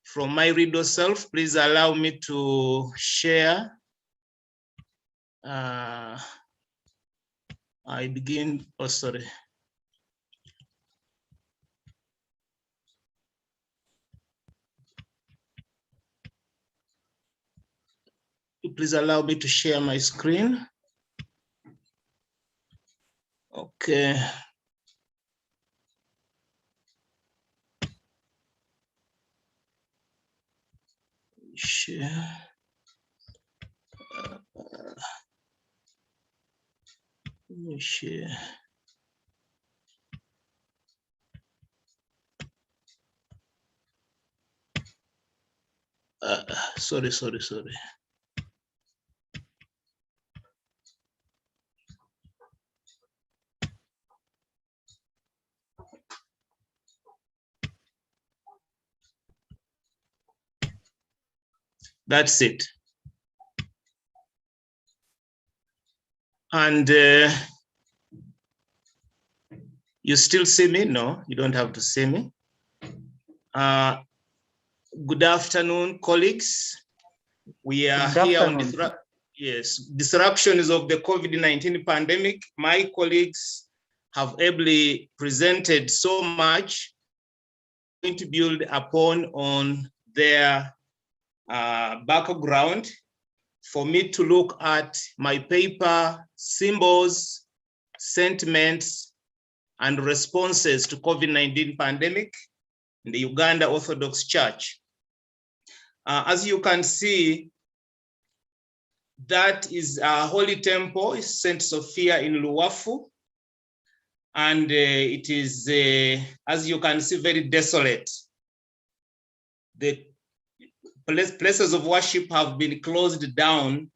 from my reader self. Please allow me to share. I begin, oh, sorry. Please allow me to share my screen. Okay. Share. Share. Sorry. That's it. And you still see me? No, you don't have to see me. Good afternoon, colleagues. We are here on disruptions of the COVID-19 pandemic. My colleagues have ably presented so much. I'm going to build upon on their background for me to look at my paper, symbols, sentiments, and responses to COVID-19 pandemic in the Uganda Orthodox Church. As you can see, that is a holy temple, St. Sophia in Luwafu. And it is, as you can see, very desolate. The places of worship have been closed down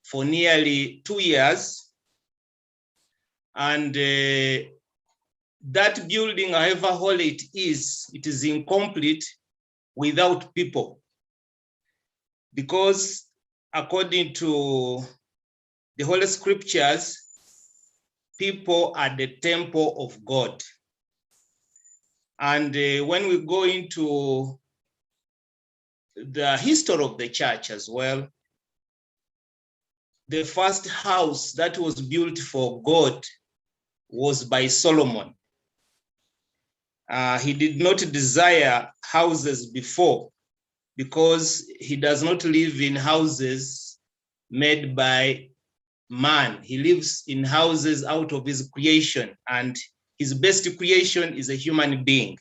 for nearly 2 years. And that building, however holy it is incomplete without people. Because according to the Holy Scriptures, people are the temple of God. And when we go into the history of the church as well, the first house that was built for God was by Solomon. He did not desire houses before because he does not live in houses made by man. He lives in houses out of his creation, and his best creation is a human being.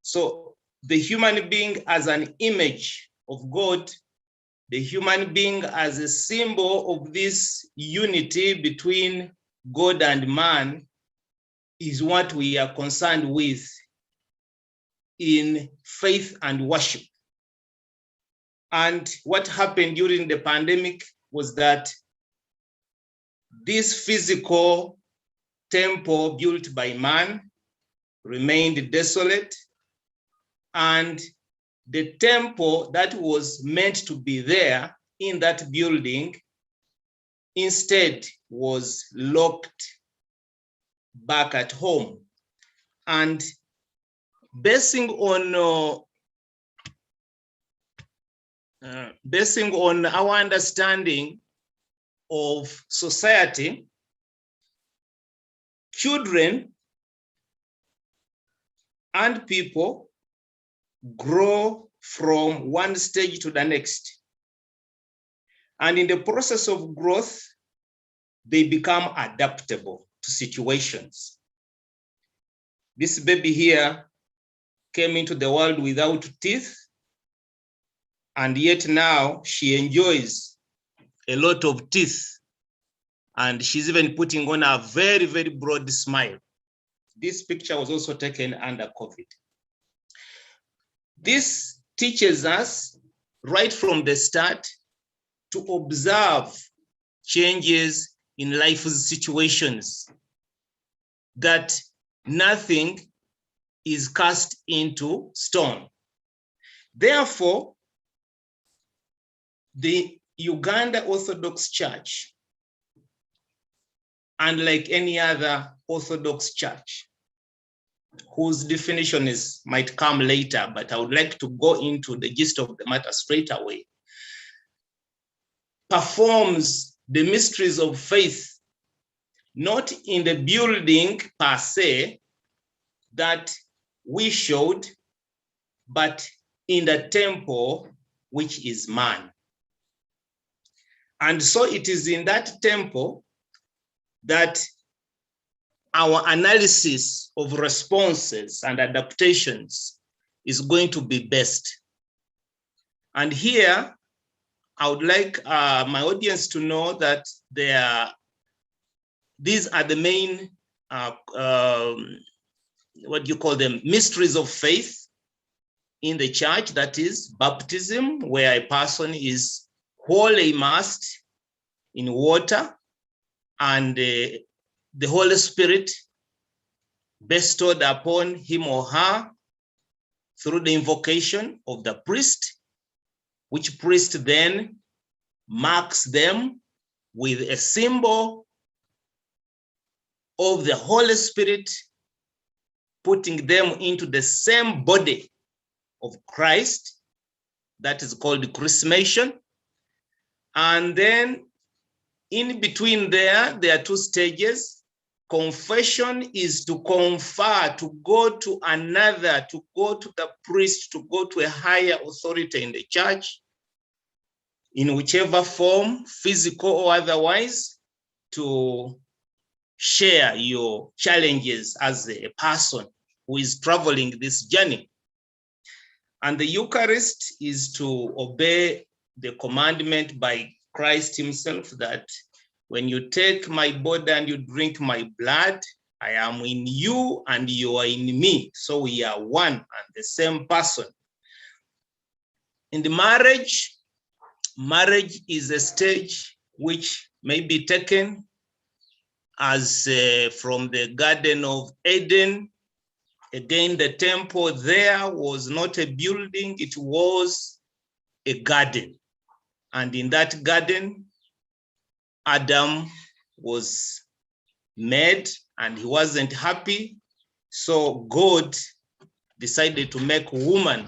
So the human being as an image of God, the human being as a symbol of this unity between God and man is what we are concerned with in faith and worship. And what happened during the pandemic was that this physical temple built by man remained desolate, and the temple that was meant to be there in that building instead was locked back at home. And basing on our understanding of society, children and people grow from one stage to the next. And in the process of growth, they become adaptable to situations. This baby here came into the world without teeth, and yet now she enjoys a lot of teeth, and she's even putting on a very, very broad smile. This picture was also taken under COVID. This teaches us right from the start to observe changes in life's situations, that nothing is cast into stone. Therefore, the Uganda Orthodox Church, unlike any other Orthodox church, whose definition might come later, but I would like to go into the gist of the matter straight away, performs the mysteries of faith not in the building per se that we showed, but in the temple, which is man. And so it is in that temple that our analysis of responses and adaptations is going to be best. And here, I would like my audience to know that these are the main, what do you call them, mysteries of faith in the church. That is baptism, where a person is wholly immersed in water, and the Holy Spirit bestowed upon him or her through the invocation of the priest, which priest then marks them with a symbol of the Holy Spirit, putting them into the same body of Christ. That is called chrismation. And then in between there are two stages. Confession is to confer, to go to another, to go to the priest, to go to a higher authority in the church, in whichever form, physical or otherwise, to share your challenges as a person who is traveling this journey. And the Eucharist is to obey the commandment by Christ himself that when you take my body and you drink my blood, I am in you and you are in me. So we are one and the same person. In the marriage is a stage which may be taken as from the Garden of Eden. Again, the temple there was not a building, it was a garden. And in that garden, Adam was made and he wasn't happy. So God decided to make woman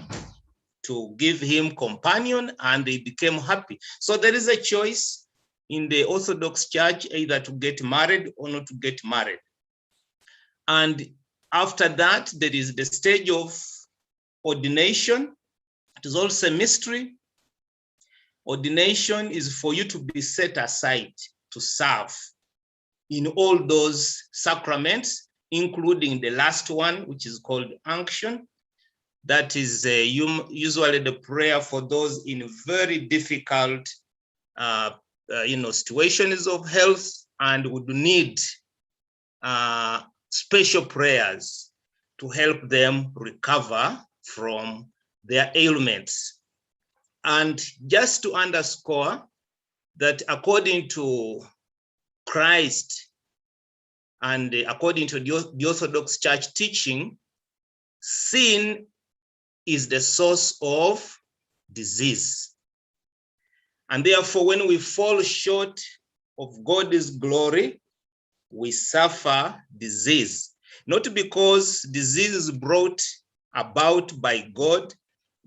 to give him companion, and they became happy. So there is a choice in the Orthodox Church either to get married or not to get married. And after that, there is the stage of ordination. It is also a mystery. Ordination is for you to be set aside to serve in all those sacraments, including the last one, which is called unction. That is usually the prayer for those in very difficult situations of health and would need special prayers to help them recover from their ailments. And just to underscore that according to Christ and according to the Orthodox Church teaching, sin is the source of disease. And therefore, when we fall short of God's glory, we suffer disease. Not because disease is brought about by God,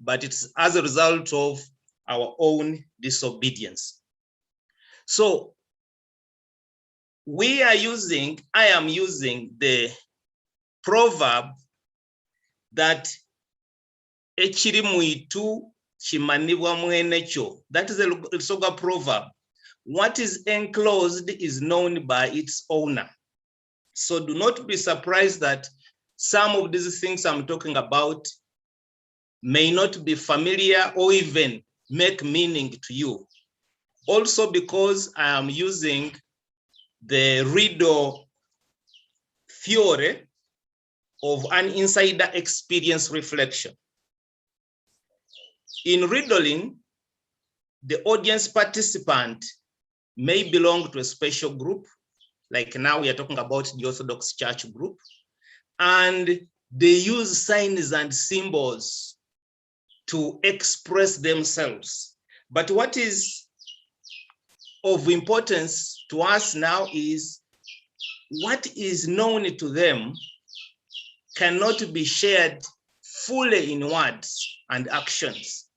but it's as a result of our own disobedience. So I am using the proverb that ekiri muitu chimanibwa mwenecho. That is a Lusoga proverb. What is enclosed is known by its owner. So do not be surprised that some of these things I'm talking about may not be familiar or even make meaning to you. Also because I am using the riddle theory of an insider experience reflection. In riddling, the audience participant may belong to a special group, like now we are talking about the Orthodox Church group, and they use signs and symbols to express themselves. But what is of importance to us now is what is known to them cannot be shared fully in words and actions.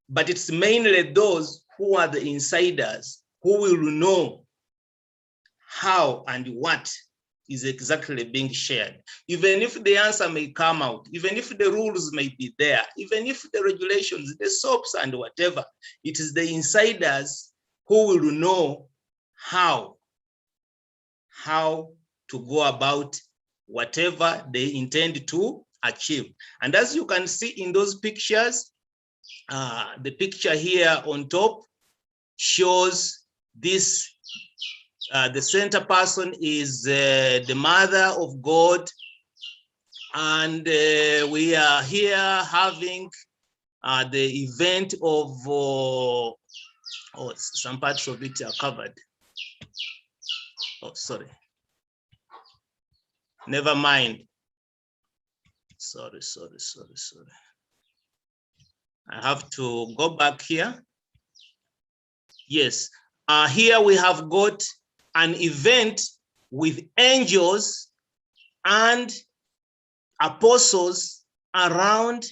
But it's mainly those who are the insiders who will know how and what is exactly being shared. Even if the answer may come out, even if the rules may be there, even if the regulations, the SOPs and whatever, it is the insiders who will know how to go about whatever they intend to achieve. And as you can see in those pictures, the picture here on top shows this, the center person is the Mother of God. And we are here having the event of, oh, some parts of it are covered. Oh, sorry. Never mind. Sorry. I have to go back here. Yes, here we have got an event with angels and apostles around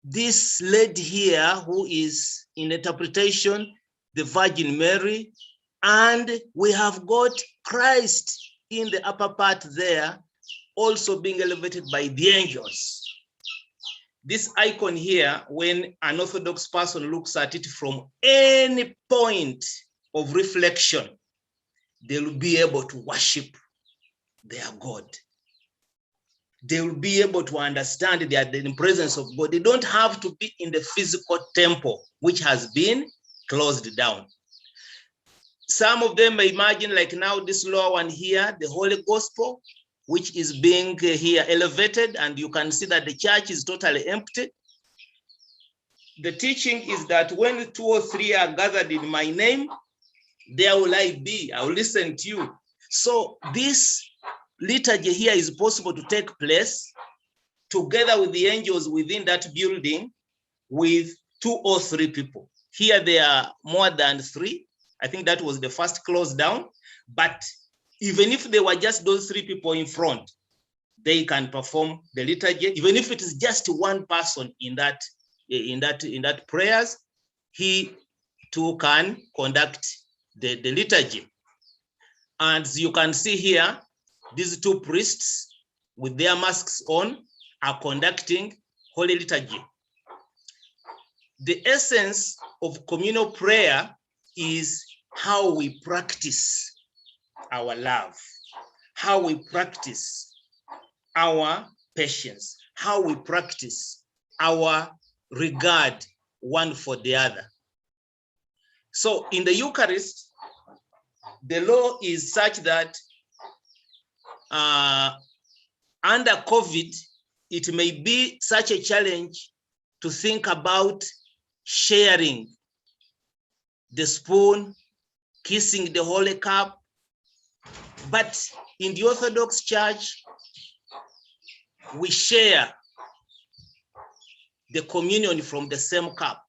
this lady here who is in interpretation, the Virgin Mary, and we have got Christ in the upper part there, also being elevated by the angels. This icon here, when an Orthodox person looks at it from any point of reflection, they will be able to worship their God. They will be able to understand they are in the presence of God. They don't have to be in the physical temple, which has been closed down. Some of them may imagine, like now this lower one here, the Holy Gospel, which is being here elevated, and you can see that the church is totally empty. The teaching is that when 2 or 3 are gathered in my name, there will I be, I will listen to you. So this liturgy here is possible to take place together with the angels within that building with 2 or 3 people. Here there are more than 3. I think that was the first close down, but even if they were just those 3 people in front, they can perform the liturgy. Even if it is just one person in that prayers, he too can conduct the liturgy. And as you can see here, these 2 priests with their masks on are conducting holy liturgy. The essence of communal prayer is how we practice our love, how we practice our patience, how we practice our regard one for the other. So in the Eucharist, the law is such that under COVID, it may be such a challenge to think about sharing the spoon, kissing the Holy Cup. But in the Orthodox Church, we share the communion from the same cup,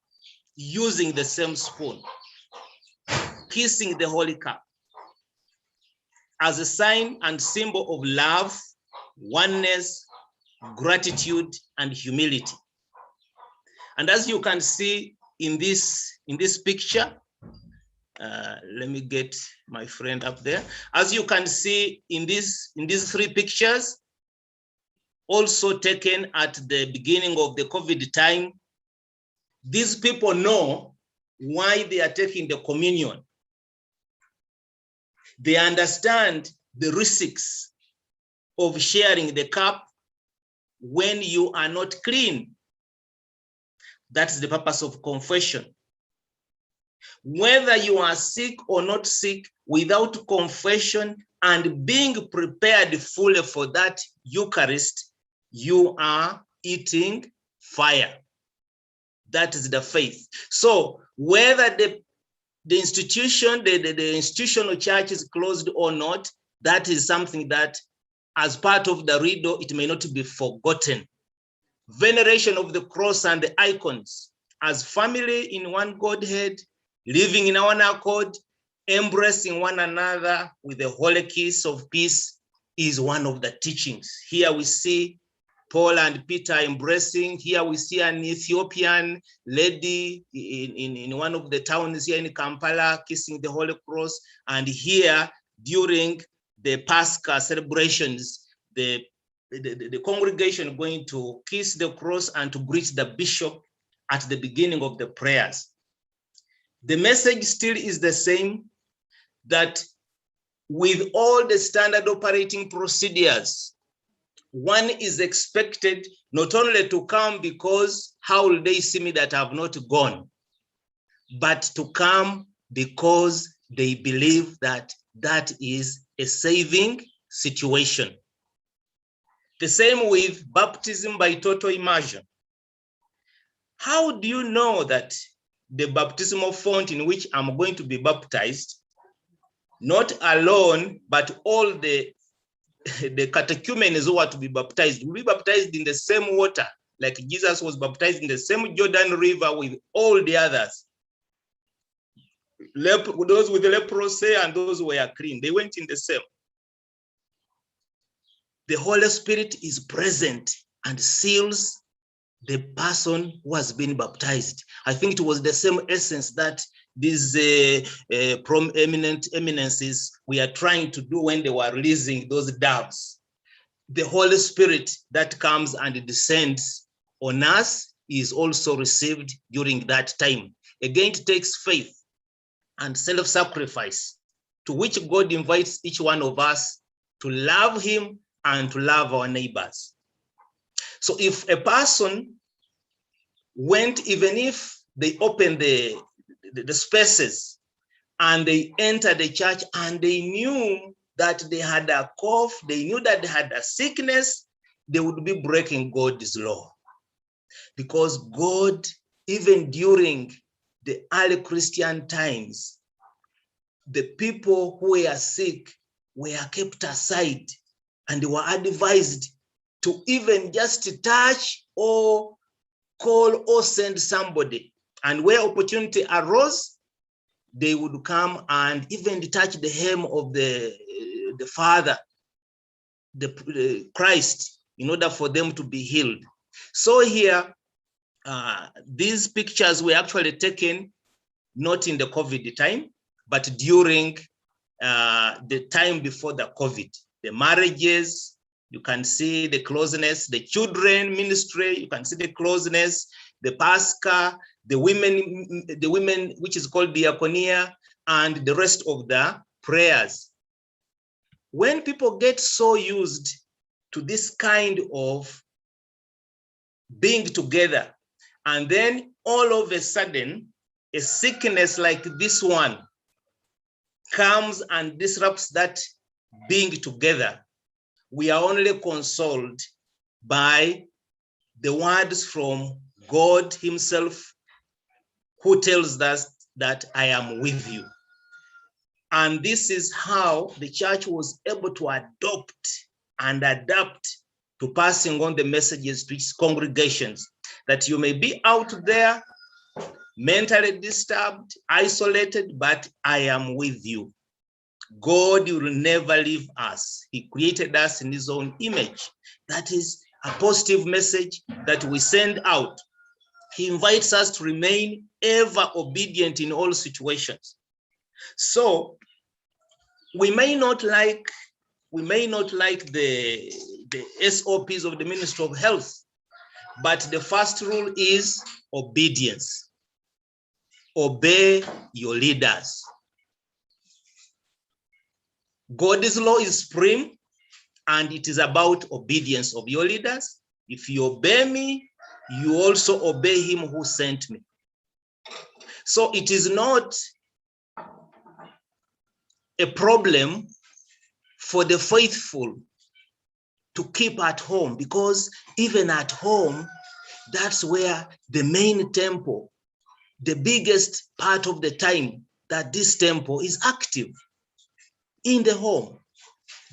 using the same spoon, kissing the Holy Cup as a sign and symbol of love, oneness, gratitude, and humility. And as you can see in this picture, let me get my friend up there. As you can see in these 3 pictures, also taken at the beginning of the COVID time, these people know why they are taking the communion. They understand the risks of sharing the cup when you are not clean. That's the purpose of confession. Whether you are sick or not sick, without confession and being prepared fully for that Eucharist, you are eating fire. That is the faith. So whether the institution, the institutional church is closed or not, that is something that, as part of the riddle, it may not be forgotten. Veneration of the cross and the icons as family in one Godhead, living in one accord, embracing one another with a holy kiss of peace is one of the teachings. Here we see Paul and Peter embracing. Here we see an Ethiopian lady in one of the towns here in Kampala kissing the Holy Cross. And here during the Pascha celebrations, the congregation going to kiss the cross and to greet the bishop at the beginning of the prayers. The message still is the same, that with all the standard operating procedures, one is expected not only to come because how will they see me that I have not gone, but to come because they believe that that is a saving situation. The same with baptism by total immersion. How do you know that the baptismal font in which I'm going to be baptized, not alone, but all the catechumens who are to be baptized, will be baptized in the same water, like Jesus was baptized in the same Jordan River with all the others. Those with leprosy and those who were clean, they went in the same. The Holy Spirit is present and seals the person who has been baptized. I think it was the same essence that these prominent eminences were trying to do when they were releasing those doves. The Holy Spirit that comes and descends on us is also received during that time. Again, it takes faith and self-sacrifice, to which God invites each one of us to love him and to love our neighbors. So if a person went, even if they open the spaces and they enter the church and they knew that they had a cough, they knew that they had a sickness, they would be breaking God's law. Because God, even during the early Christian times, the people who were sick were kept aside and they were advised to even just touch or call or send somebody. And where opportunity arose, they would come and even touch the hem of the Father, the Christ, in order for them to be healed. So here, these pictures were actually taken not in the COVID time, but during the time before the COVID. The marriages, you can see the closeness, the children ministry, you can see the closeness, the Pascha, the women, which is called diaconia, and the rest of the prayers. When people get so used to this kind of being together, and then all of a sudden, a sickness like this one comes and disrupts that being together, we are only consoled by the words from God himself, who tells us that I am with you. And this is how the church was able to adopt and adapt to passing on the messages to its congregations, that you may be out there mentally disturbed, isolated, but I am with you. God will never leave us. He created us in his own image. That is a positive message that we send out. He invites us to remain ever obedient in all situations. So we may not like the SOPs of the Ministry of Health, but the first rule is obedience. Obey your leaders. God's law is supreme, and it is about obedience of your leaders. If you obey me, you also obey him who sent me. So it is not a problem for the faithful to keep at home, because even at home, that's where the main temple, the biggest part of the time that this temple is active, in the home.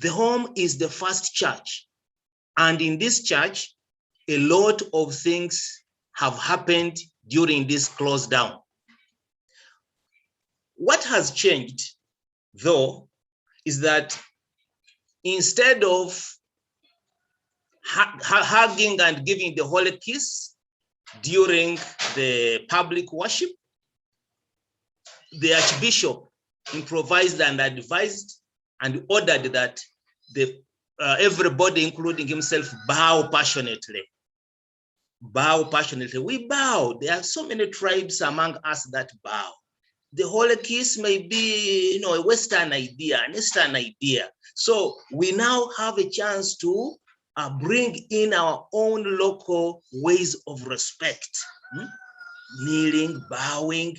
The home is the first church. And in this church, a lot of things have happened during this close down. What has changed, though, is that instead of hugging and giving the holy kiss during the public worship, the Archbishop improvised and advised and ordered that everybody, including himself, bow passionately. Bow passionately. We bow. There are so many tribes among us that bow. The holy kiss may be, a Western idea, an Eastern idea. So we now have a chance to bring in our own local ways of respect. Kneeling, bowing,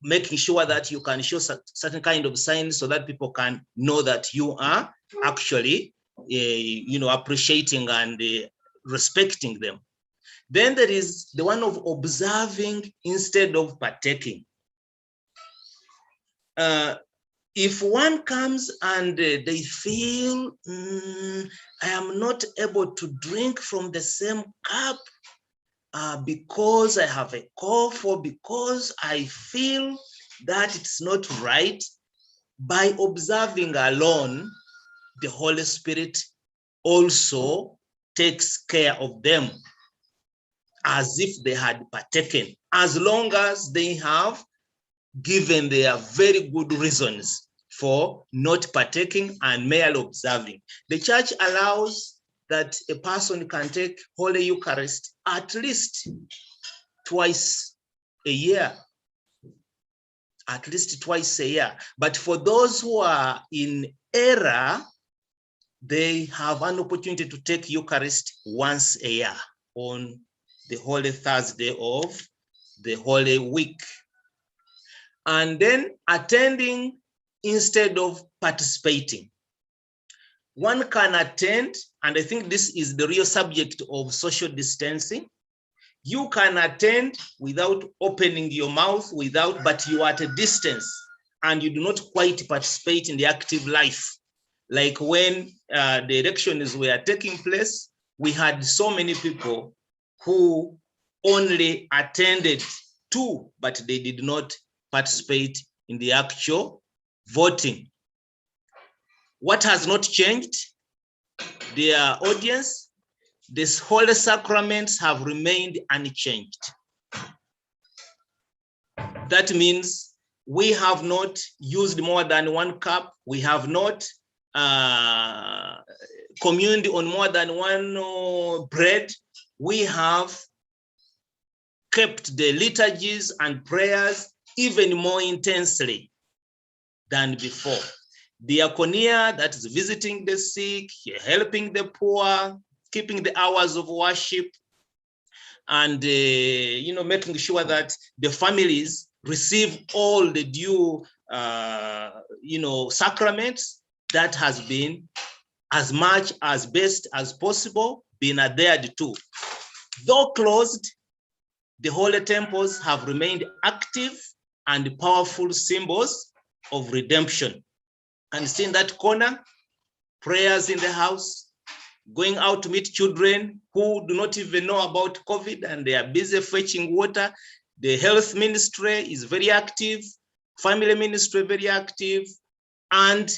making sure that you can show certain kind of signs so that people can know that you are actually, appreciating and respecting them. Then there is the one of observing instead of partaking. If one comes and they feel, I am not able to drink from the same cup because I have a cough, or because I feel that it's not right, by observing alone, the Holy Spirit also takes care of them as if they had partaken, as long as they have given their very good reasons for not partaking and merely observing. The church allows that a person can take Holy Eucharist at least twice a year. At least twice a year. But for those who are in error, they have an opportunity to take Eucharist once a year on the Holy Thursday of the Holy Week. And then attending instead of participating. One can attend, and I think this is the real subject of social distancing. You can attend without opening your mouth, but you are at a distance and you do not quite participate in the active life. Like when the elections were taking place, we had so many people who only attended to, but they did not participate in the actual voting. What has not changed? Their audience, these holy sacraments have remained unchanged. That means we have not used more than one cup. We have not communed on more than one bread. We have kept the liturgies and prayers even more intensely than before. Diaconia, that is visiting the sick, helping the poor, keeping the hours of worship, and making sure that the families receive all the due sacraments. That has been, as much as best as possible, been adhered to. Though closed, the holy temples have remained active and powerful symbols of redemption. And see in that corner, prayers in the house, going out to meet children who do not even know about COVID and they are busy fetching water. The health ministry is very active, family ministry very active, and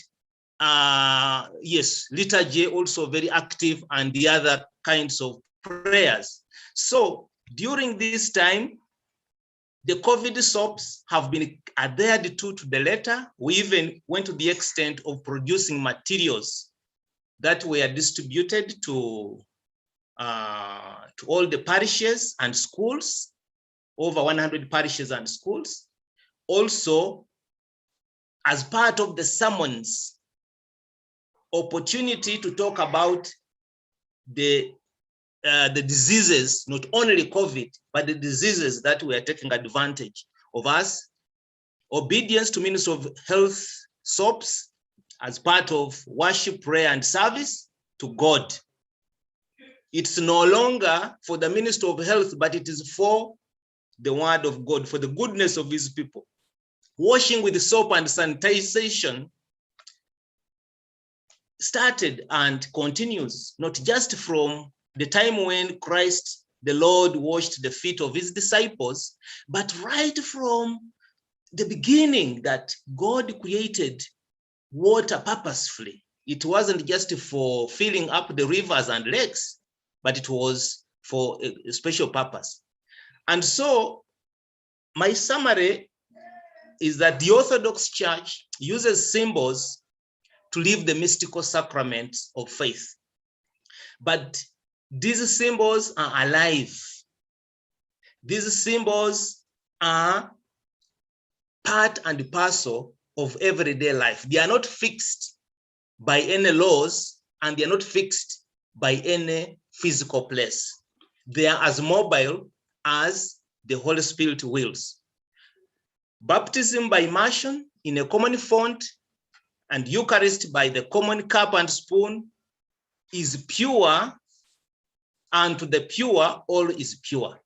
yes, liturgy also very active, and the other kinds of prayers. So during this time, the COVID soaps have been adhered to the letter. We even went to the extent of producing materials that were distributed to all the parishes and schools, over 100 parishes and schools. Also, as part of the sermons, opportunity to talk about the diseases, not only COVID, but the diseases that were taking advantage of us. Obedience to Minister of Health SOPs as part of worship, prayer, and service to God. It's no longer for the Minister of Health, but it is for the word of God, for the goodness of his people. Washing with soap and sanitization started and continues, not just from the time when Christ, the Lord, washed the feet of his disciples, but right from the beginning that God created water purposefully. It wasn't just for filling up the rivers and lakes, but it was for a special purpose. And so my summary is that the Orthodox Church uses symbols to live the mystical sacraments of faith. But these symbols are alive. These symbols are part and parcel of everyday life. They are not fixed by any laws, and they are not fixed by any physical place. They are as mobile as the Holy Spirit wills. Baptism by immersion in a common font and Eucharist by the common cup and spoon is pure, and to the pure, all is pure.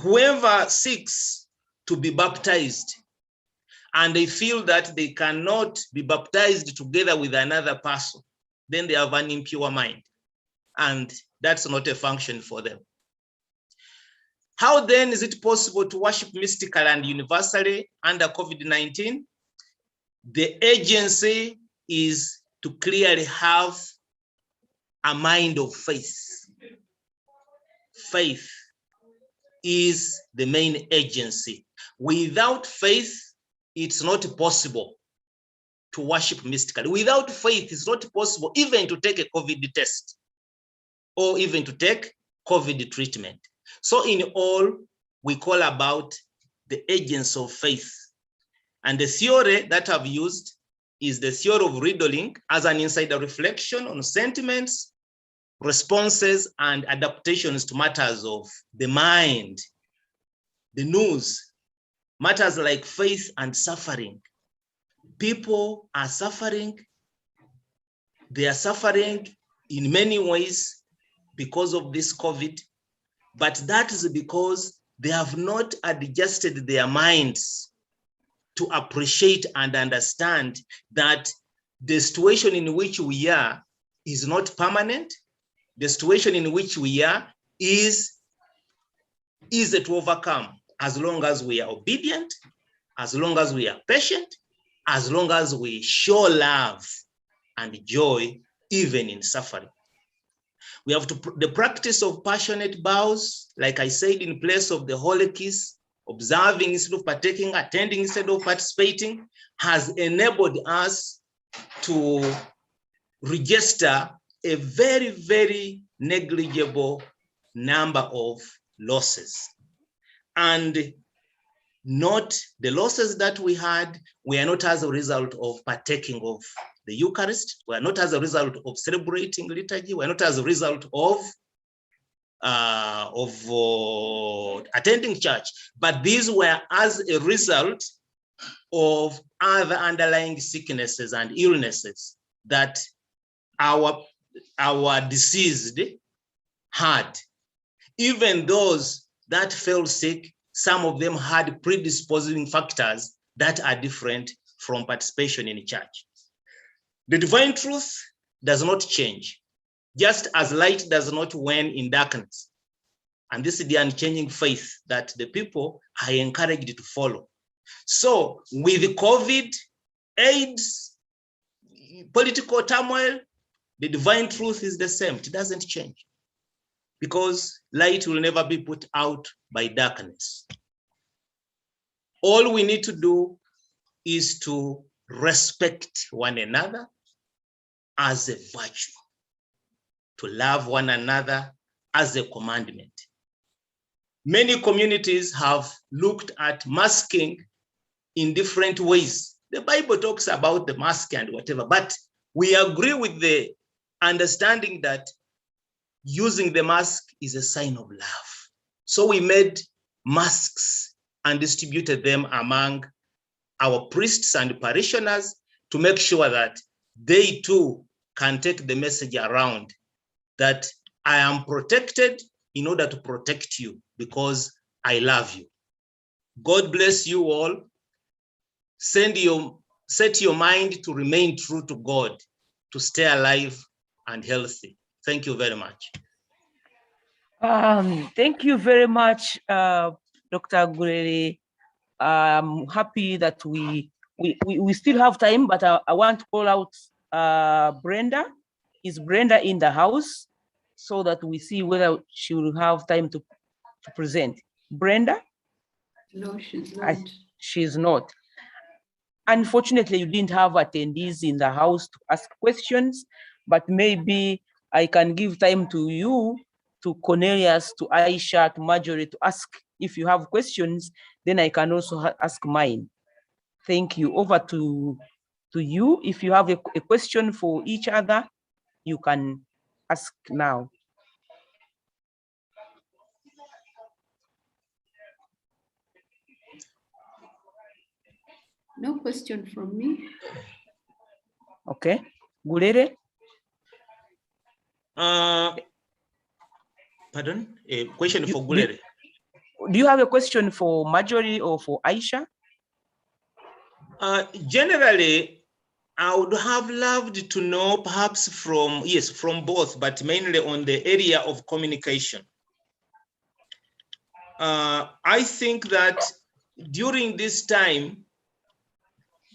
Whoever seeks to be baptized and they feel that they cannot be baptized together with another person, then they have an impure mind, and that's not a function for them. How then is it possible to worship mystically and universally under COVID-19? The agency is to clearly have a mind of faith. Faith is the main agency. Without faith, it's not possible to worship mystically. Without faith, it's not possible even to take a COVID test or even to take COVID treatment. So in all, we call about the agency of faith. And the theory that I've used is the theory of riddling as an insider reflection on sentiments, responses, and adaptations to matters of the mind, the news, matters like faith and suffering. People are suffering. They are suffering in many ways because of this COVID, but that is because they have not adjusted their minds to appreciate and understand that the situation in which we are is not permanent. The situation in which we are is easy to overcome as long as we are obedient, as long as we are patient, as long as we show love and joy even in suffering. We have the practice of passionate vows, like I said, in place of the holy kiss, observing instead of partaking, attending instead of participating, has enabled us to register a very, very negligible number of losses. And not the losses that we had were not as a result of partaking of the Eucharist, were not as a result of celebrating liturgy, were not as a result of attending church, but these were as a result of other underlying sicknesses and illnesses that our deceased had. Even those that fell sick, some of them had predisposing factors that are different from participation in church. The divine truth does not change, just as light does not wane in darkness. And this is the unchanging faith that the people are encouraged to follow. So with COVID, AIDS, political turmoil, the divine truth is the same. It doesn't change, because light will never be put out by darkness. All we need to do is to respect one another as a virtue, to love one another as a commandment. Many communities have looked at masking in different ways. The Bible talks about the mask and whatever, but we agree with the understanding that using the mask is a sign of love. So we made masks and distributed them among our priests and parishioners to make sure that they too can take the message around that I am protected in order to protect you because I love you. God bless you all. Set your mind to remain true to God, to stay alive and healthy. Thank you very much. Thank you very much, Dr. Gurere. I'm happy that we still have time, but I want to call out Brenda. Is Brenda in the house, so that we see whether she will have time to present? Brenda? No, she's not. She's not. Unfortunately, you didn't have attendees in the house to ask questions, but maybe I can give time to you, to Cornelius, to Aisha, to Marjorie, to ask if you have questions, then I can also ask mine. Thank you. Over to you. If you have a question for each other, you can ask now. No question from me. Okay. Gurere? Pardon? A question for Gurere. Do you have a question for Marjorie or for Aisha? Generally, I would have loved to know perhaps from both, but mainly on the area of communication. I think that during this time,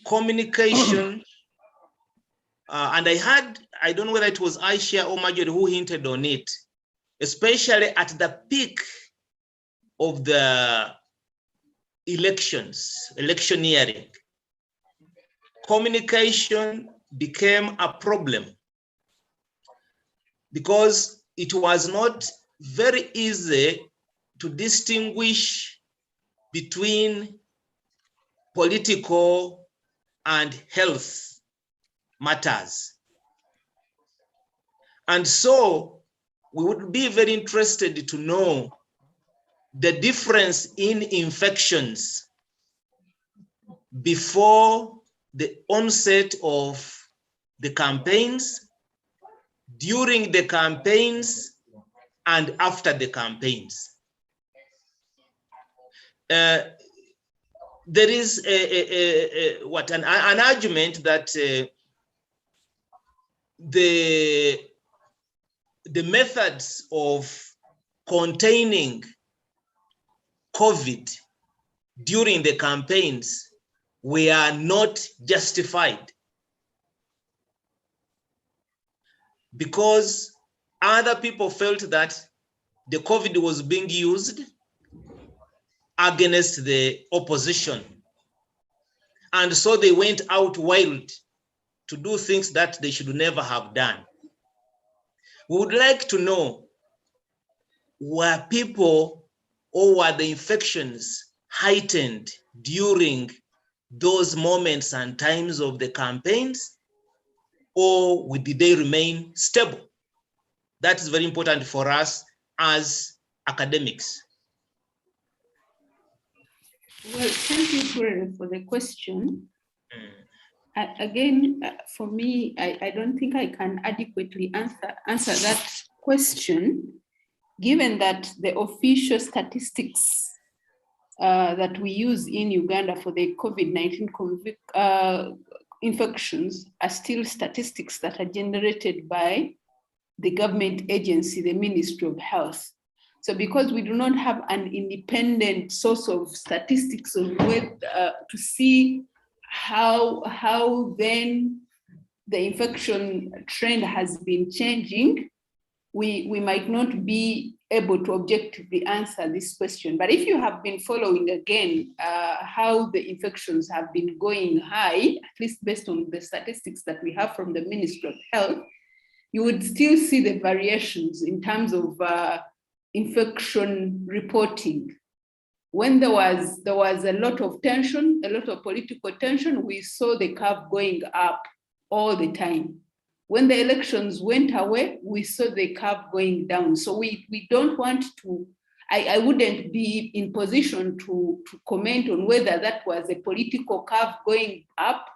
communication, and I don't know whether it was Aisha or Marjorie who hinted on it, especially at the peak of the electioneering. Communication became a problem because it was not very easy to distinguish between political and health matters. And so we would be very interested to know the difference in infections before the onset of the campaigns, during the campaigns, and after the campaigns. There is an argument that the methods of containing COVID during the campaigns were not justified because other people felt that the COVID was being used against the opposition. And so they went out wild to do things that they should never have done. We would like to know, were people or were the infections heightened during those moments and times of the campaigns, or did they remain stable? That is very important for us as academics. Well, thank you for the question. Again, for me, I don't think I can adequately answer that question given that the official statistics that we use in Uganda for the COVID-19 infections are still statistics that are generated by the government agency, the Ministry of Health. So because we do not have an independent source of statistics of to see how then the infection trend has been changing, we might not be able to objectively answer this question. But if you have been following again how the infections have been going high, at least based on the statistics that we have from the Ministry of Health, you would still see the variations in terms of infection reporting. When there was a lot of tension, a lot of political tension, we saw the curve going up all the time. When the elections went away, we saw the curve going down. So we don't want to, I wouldn't be in position to comment on whether that was a political curve going up,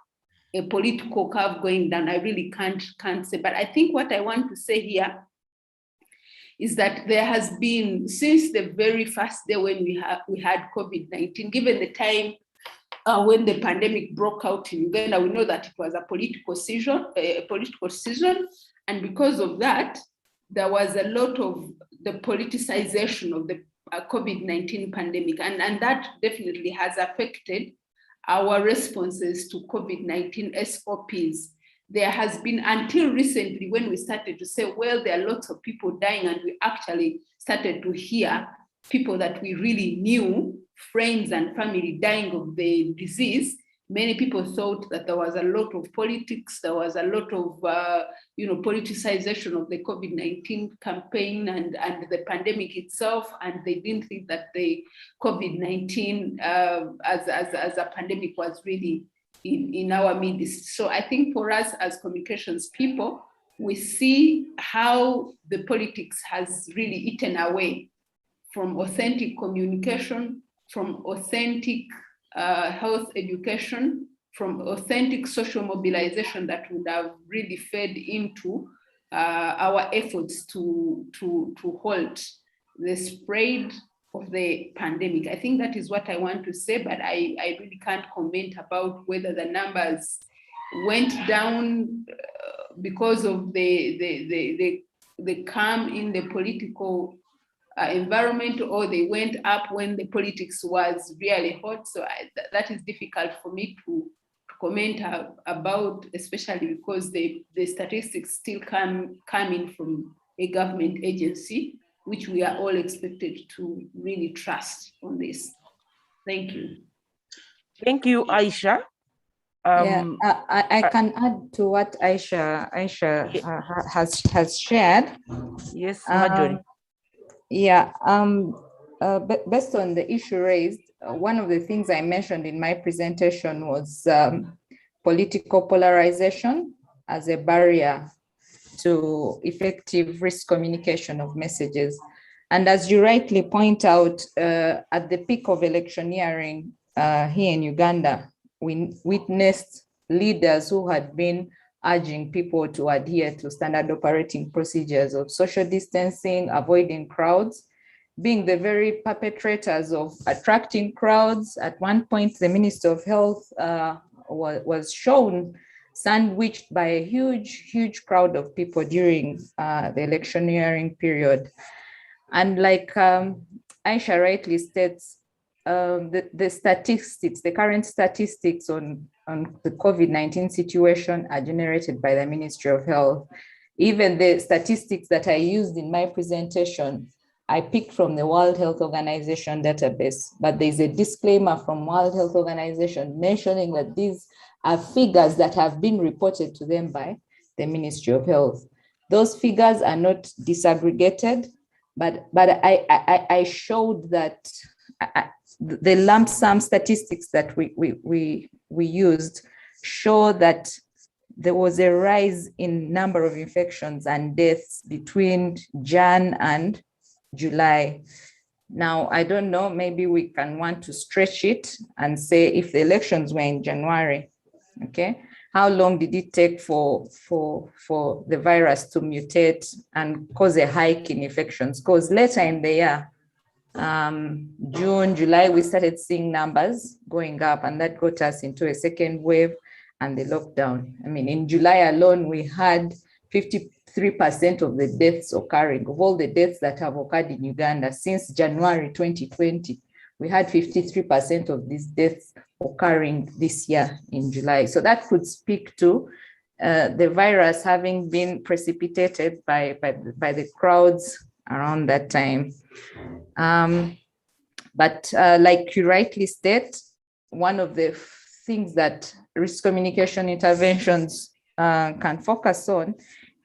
a political curve going down. I really can't say. But I think what I want to say here is that there has been, since the very first day when we had COVID-19, given the time when the pandemic broke out in Uganda, we know that it was a political season, and because of that, there was a lot of the politicization of the COVID-19 pandemic, and that definitely has affected our responses to COVID-19 SOPs. There has been, until recently, when we started to say, well, there are lots of people dying, and we actually started to hear people that we really knew, friends and family, dying of the disease. Many people thought that there was a lot of politics, there was a lot of politicization of the COVID-19 campaign and the pandemic itself, and they didn't think that the COVID-19 as a pandemic was really in our midst. So I think for us as communications people, we see how the politics has really eaten away from authentic communication, from authentic health education, from authentic social mobilization that would have really fed into our efforts to halt the spread of the pandemic. I think that is what I want to say, but I really can't comment about whether the numbers went down because of the calm in the political environment, or they went up when the politics was really hot. So that is difficult for me to comment about, especially because the statistics still come in from a government agency, which we are all expected to really trust on this. Thank you. Thank you, Aisha. I can add to what Aisha has shared. Yes, Marjorie. Based on the issue raised, one of the things I mentioned in my presentation was political polarization as a barrier to effective risk communication of messages. And as you rightly point out, at the peak of electioneering here in Uganda, we witnessed leaders who had been urging people to adhere to standard operating procedures of social distancing, avoiding crowds, being the very perpetrators of attracting crowds. At one point, the Minister of Health was shown sandwiched by a huge crowd of people during the electioneering period. And like Aisha rightly states, the statistics, the current statistics on the COVID-19 situation are generated by the Ministry of Health. Even the statistics that I used in my presentation, I picked from the World Health Organization database, but there's a disclaimer from World Health Organization mentioning that these are figures that have been reported to them by the Ministry of Health. Those figures are not disaggregated, but I showed that the lump sum statistics that we used show that there was a rise in number of infections and deaths between Jan and July. Now, I don't know, maybe we can want to stretch it and say if the elections were in January, okay? how long did it take for the virus to mutate and cause a hike in infections? Because later in the year, June, July, we started seeing numbers going up, and that got us into a second wave and the lockdown. I mean, in July alone, we had 53% of the deaths occurring, of all the deaths that have occurred in Uganda since January 2020. We had 53% of these deaths occurring this year in July. So that could speak to the virus having been precipitated by the crowds around that time. But like you rightly state, one of the things that risk communication interventions can focus on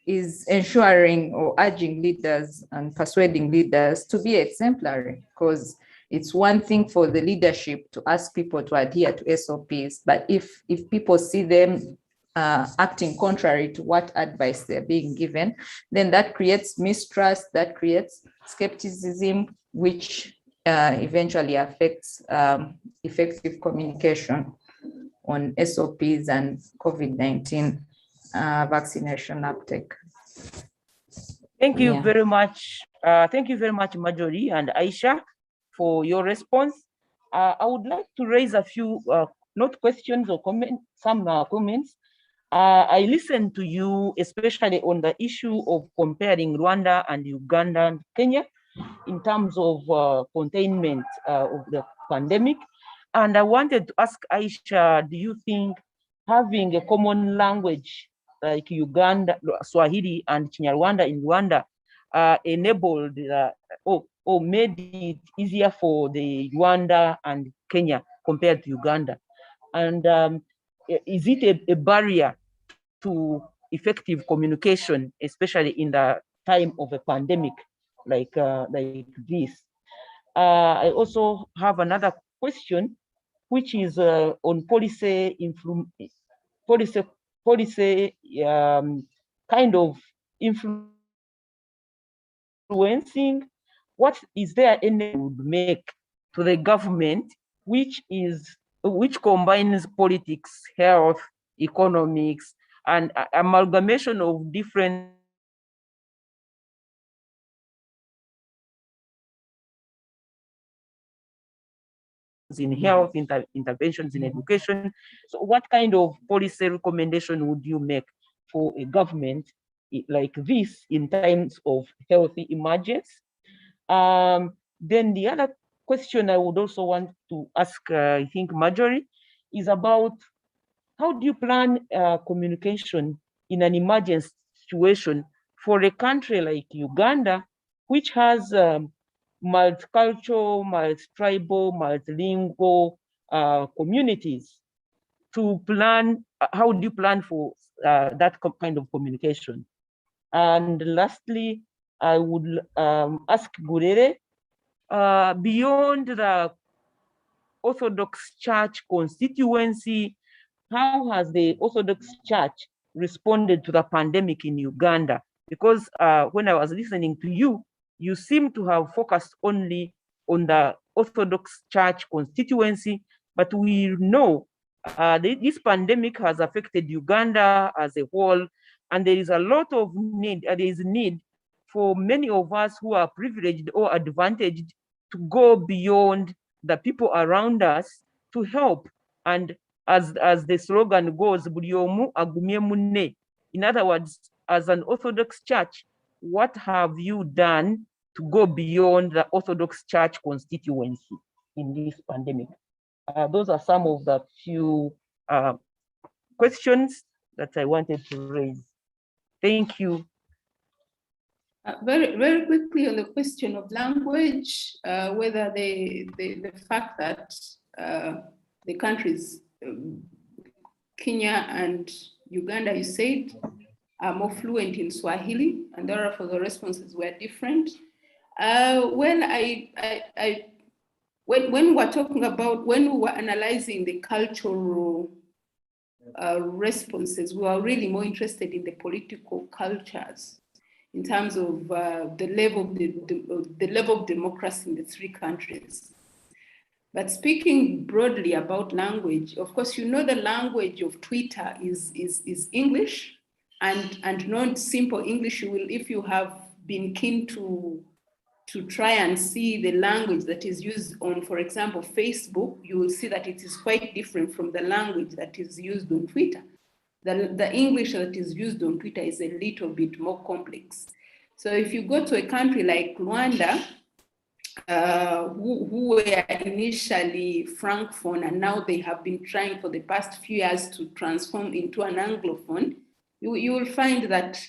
is ensuring or urging leaders and persuading leaders to be exemplary, because it's one thing for the leadership to ask people to adhere to SOPs, but if people see them acting contrary to what advice they're being given, then that creates mistrust, that creates skepticism, which eventually affects effective communication on SOPs and COVID-19 vaccination uptake. Thank you very much. Thank you very much, Marjorie and Aisha, for your response. I would like to raise a few, not questions or comments, some comments. I listened to you, especially on the issue of comparing Rwanda and Uganda and Kenya in terms of containment of the pandemic. And I wanted to ask Aisha, do you think having a common language like Uganda, Swahili and Kinyarwanda in Rwanda enabled or made it easier for the Rwanda and Kenya compared to Uganda? And is it a barrier to effective communication, especially in the time of a pandemic like this? I also have another question, which is on policy kind of influencing. What is there any would make to the government, which combines politics, health, economics, and amalgamation of different in health, interventions in education. So what kind of policy recommendation would you make for a government like this in times of healthy emergence? Then the other question I would also want to ask, I think, Marjorie, is about how do you plan communication in an emergency situation for a country like Uganda, which has multicultural, multi-tribal, multilingual communities? To plan, how do you plan for that kind of communication? And lastly, I would ask Gurere, beyond the Orthodox Church constituency, how has the Orthodox Church responded to the pandemic in Uganda? Because when I was listening to you, you seem to have focused only on the Orthodox Church constituency, but we know this pandemic has affected Uganda as a whole, and there is a lot of need, there is need for many of us who are privileged or advantaged to go beyond the people around us to help. And as the slogan goes, in other words, as an Orthodox Church, what have you done to go beyond the Orthodox Church constituency in this pandemic? Those are some of the few questions that I wanted to raise. Thank you. Very, very quickly on the question of language, whether the fact that the countries, Kenya and Uganda, you said, are more fluent in Swahili, and therefore the responses were different. When we're talking about, when we were analyzing the cultural responses, we were really more interested in the political cultures in terms of the level of democracy in the three countries. But speaking broadly about language, of course, you know the language of Twitter is English, and not simple English. You will, if you have been keen to try and see the language that is used on, for example, Facebook, you will see that it is quite different from the language that is used on Twitter. The English that is used on Twitter is a little bit more complex. So if you go to a country like Rwanda, who were initially Francophone, and now they have been trying for the past few years to transform into an Anglophone, you will find that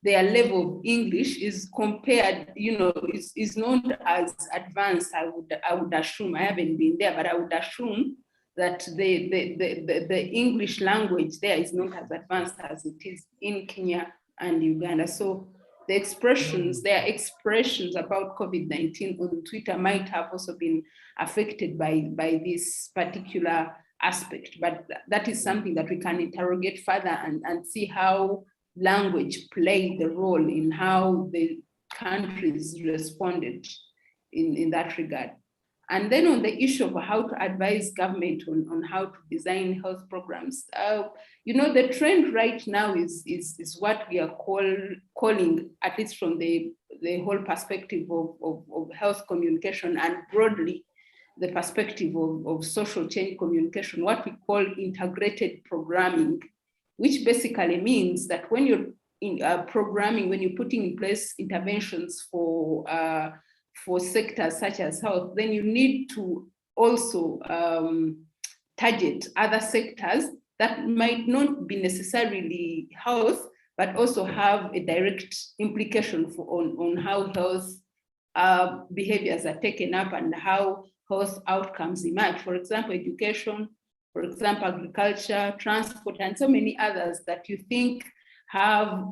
their level of English is compared, is not as advanced. I would assume, I haven't been there, but I would assume that the English language there is not as advanced as it is in Kenya and Uganda. So their expressions about COVID-19 on Twitter might have also been affected by this particular aspect, but that is something that we can interrogate further and see how language played the role in how the countries responded in that regard. And then on the issue of how to advise government on how to design health programs, the trend right now is what we are calling, at least from the whole perspective of health communication and broadly the perspective of social change communication, what we call integrated programming, which basically means that when you're in programming, when you're putting in place interventions for sectors such as health, then you need to also target other sectors that might not be necessarily health, but also have a direct implication on how health behaviors are taken up and how health outcomes emerge. For example, education, for example, agriculture, transport, and so many others that you think have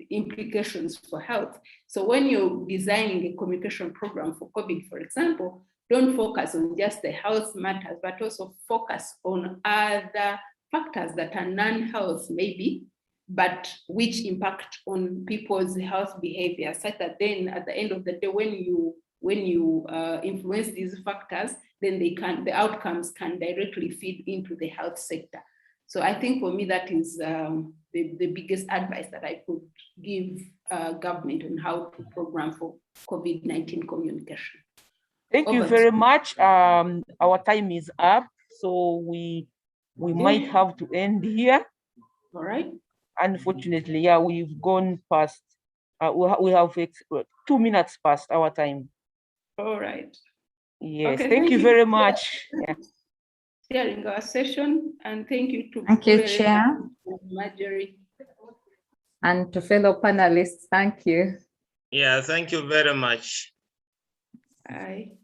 implications for health. So when you're designing a communication program for COVID, for example, don't focus on just the health matters, but also focus on other factors that are non-health maybe, but which impact on people's health behavior, such that then at the end of the day, when you influence these factors, then the outcomes can directly feed into the health sector. So I think for me, that is the biggest advice that I could give government on how to program for COVID-19 communication. Thank you very much. Our time is up, so we might have to end here. All right. Unfortunately, yeah, we've gone past, we have 2 minutes past our time. All right. Yes, okay, thank you very much. Yeah. Sharing our session, and thank you to Chair, Marjorie, and to fellow panelists. Thank you. Yeah, thank you very much. Bye.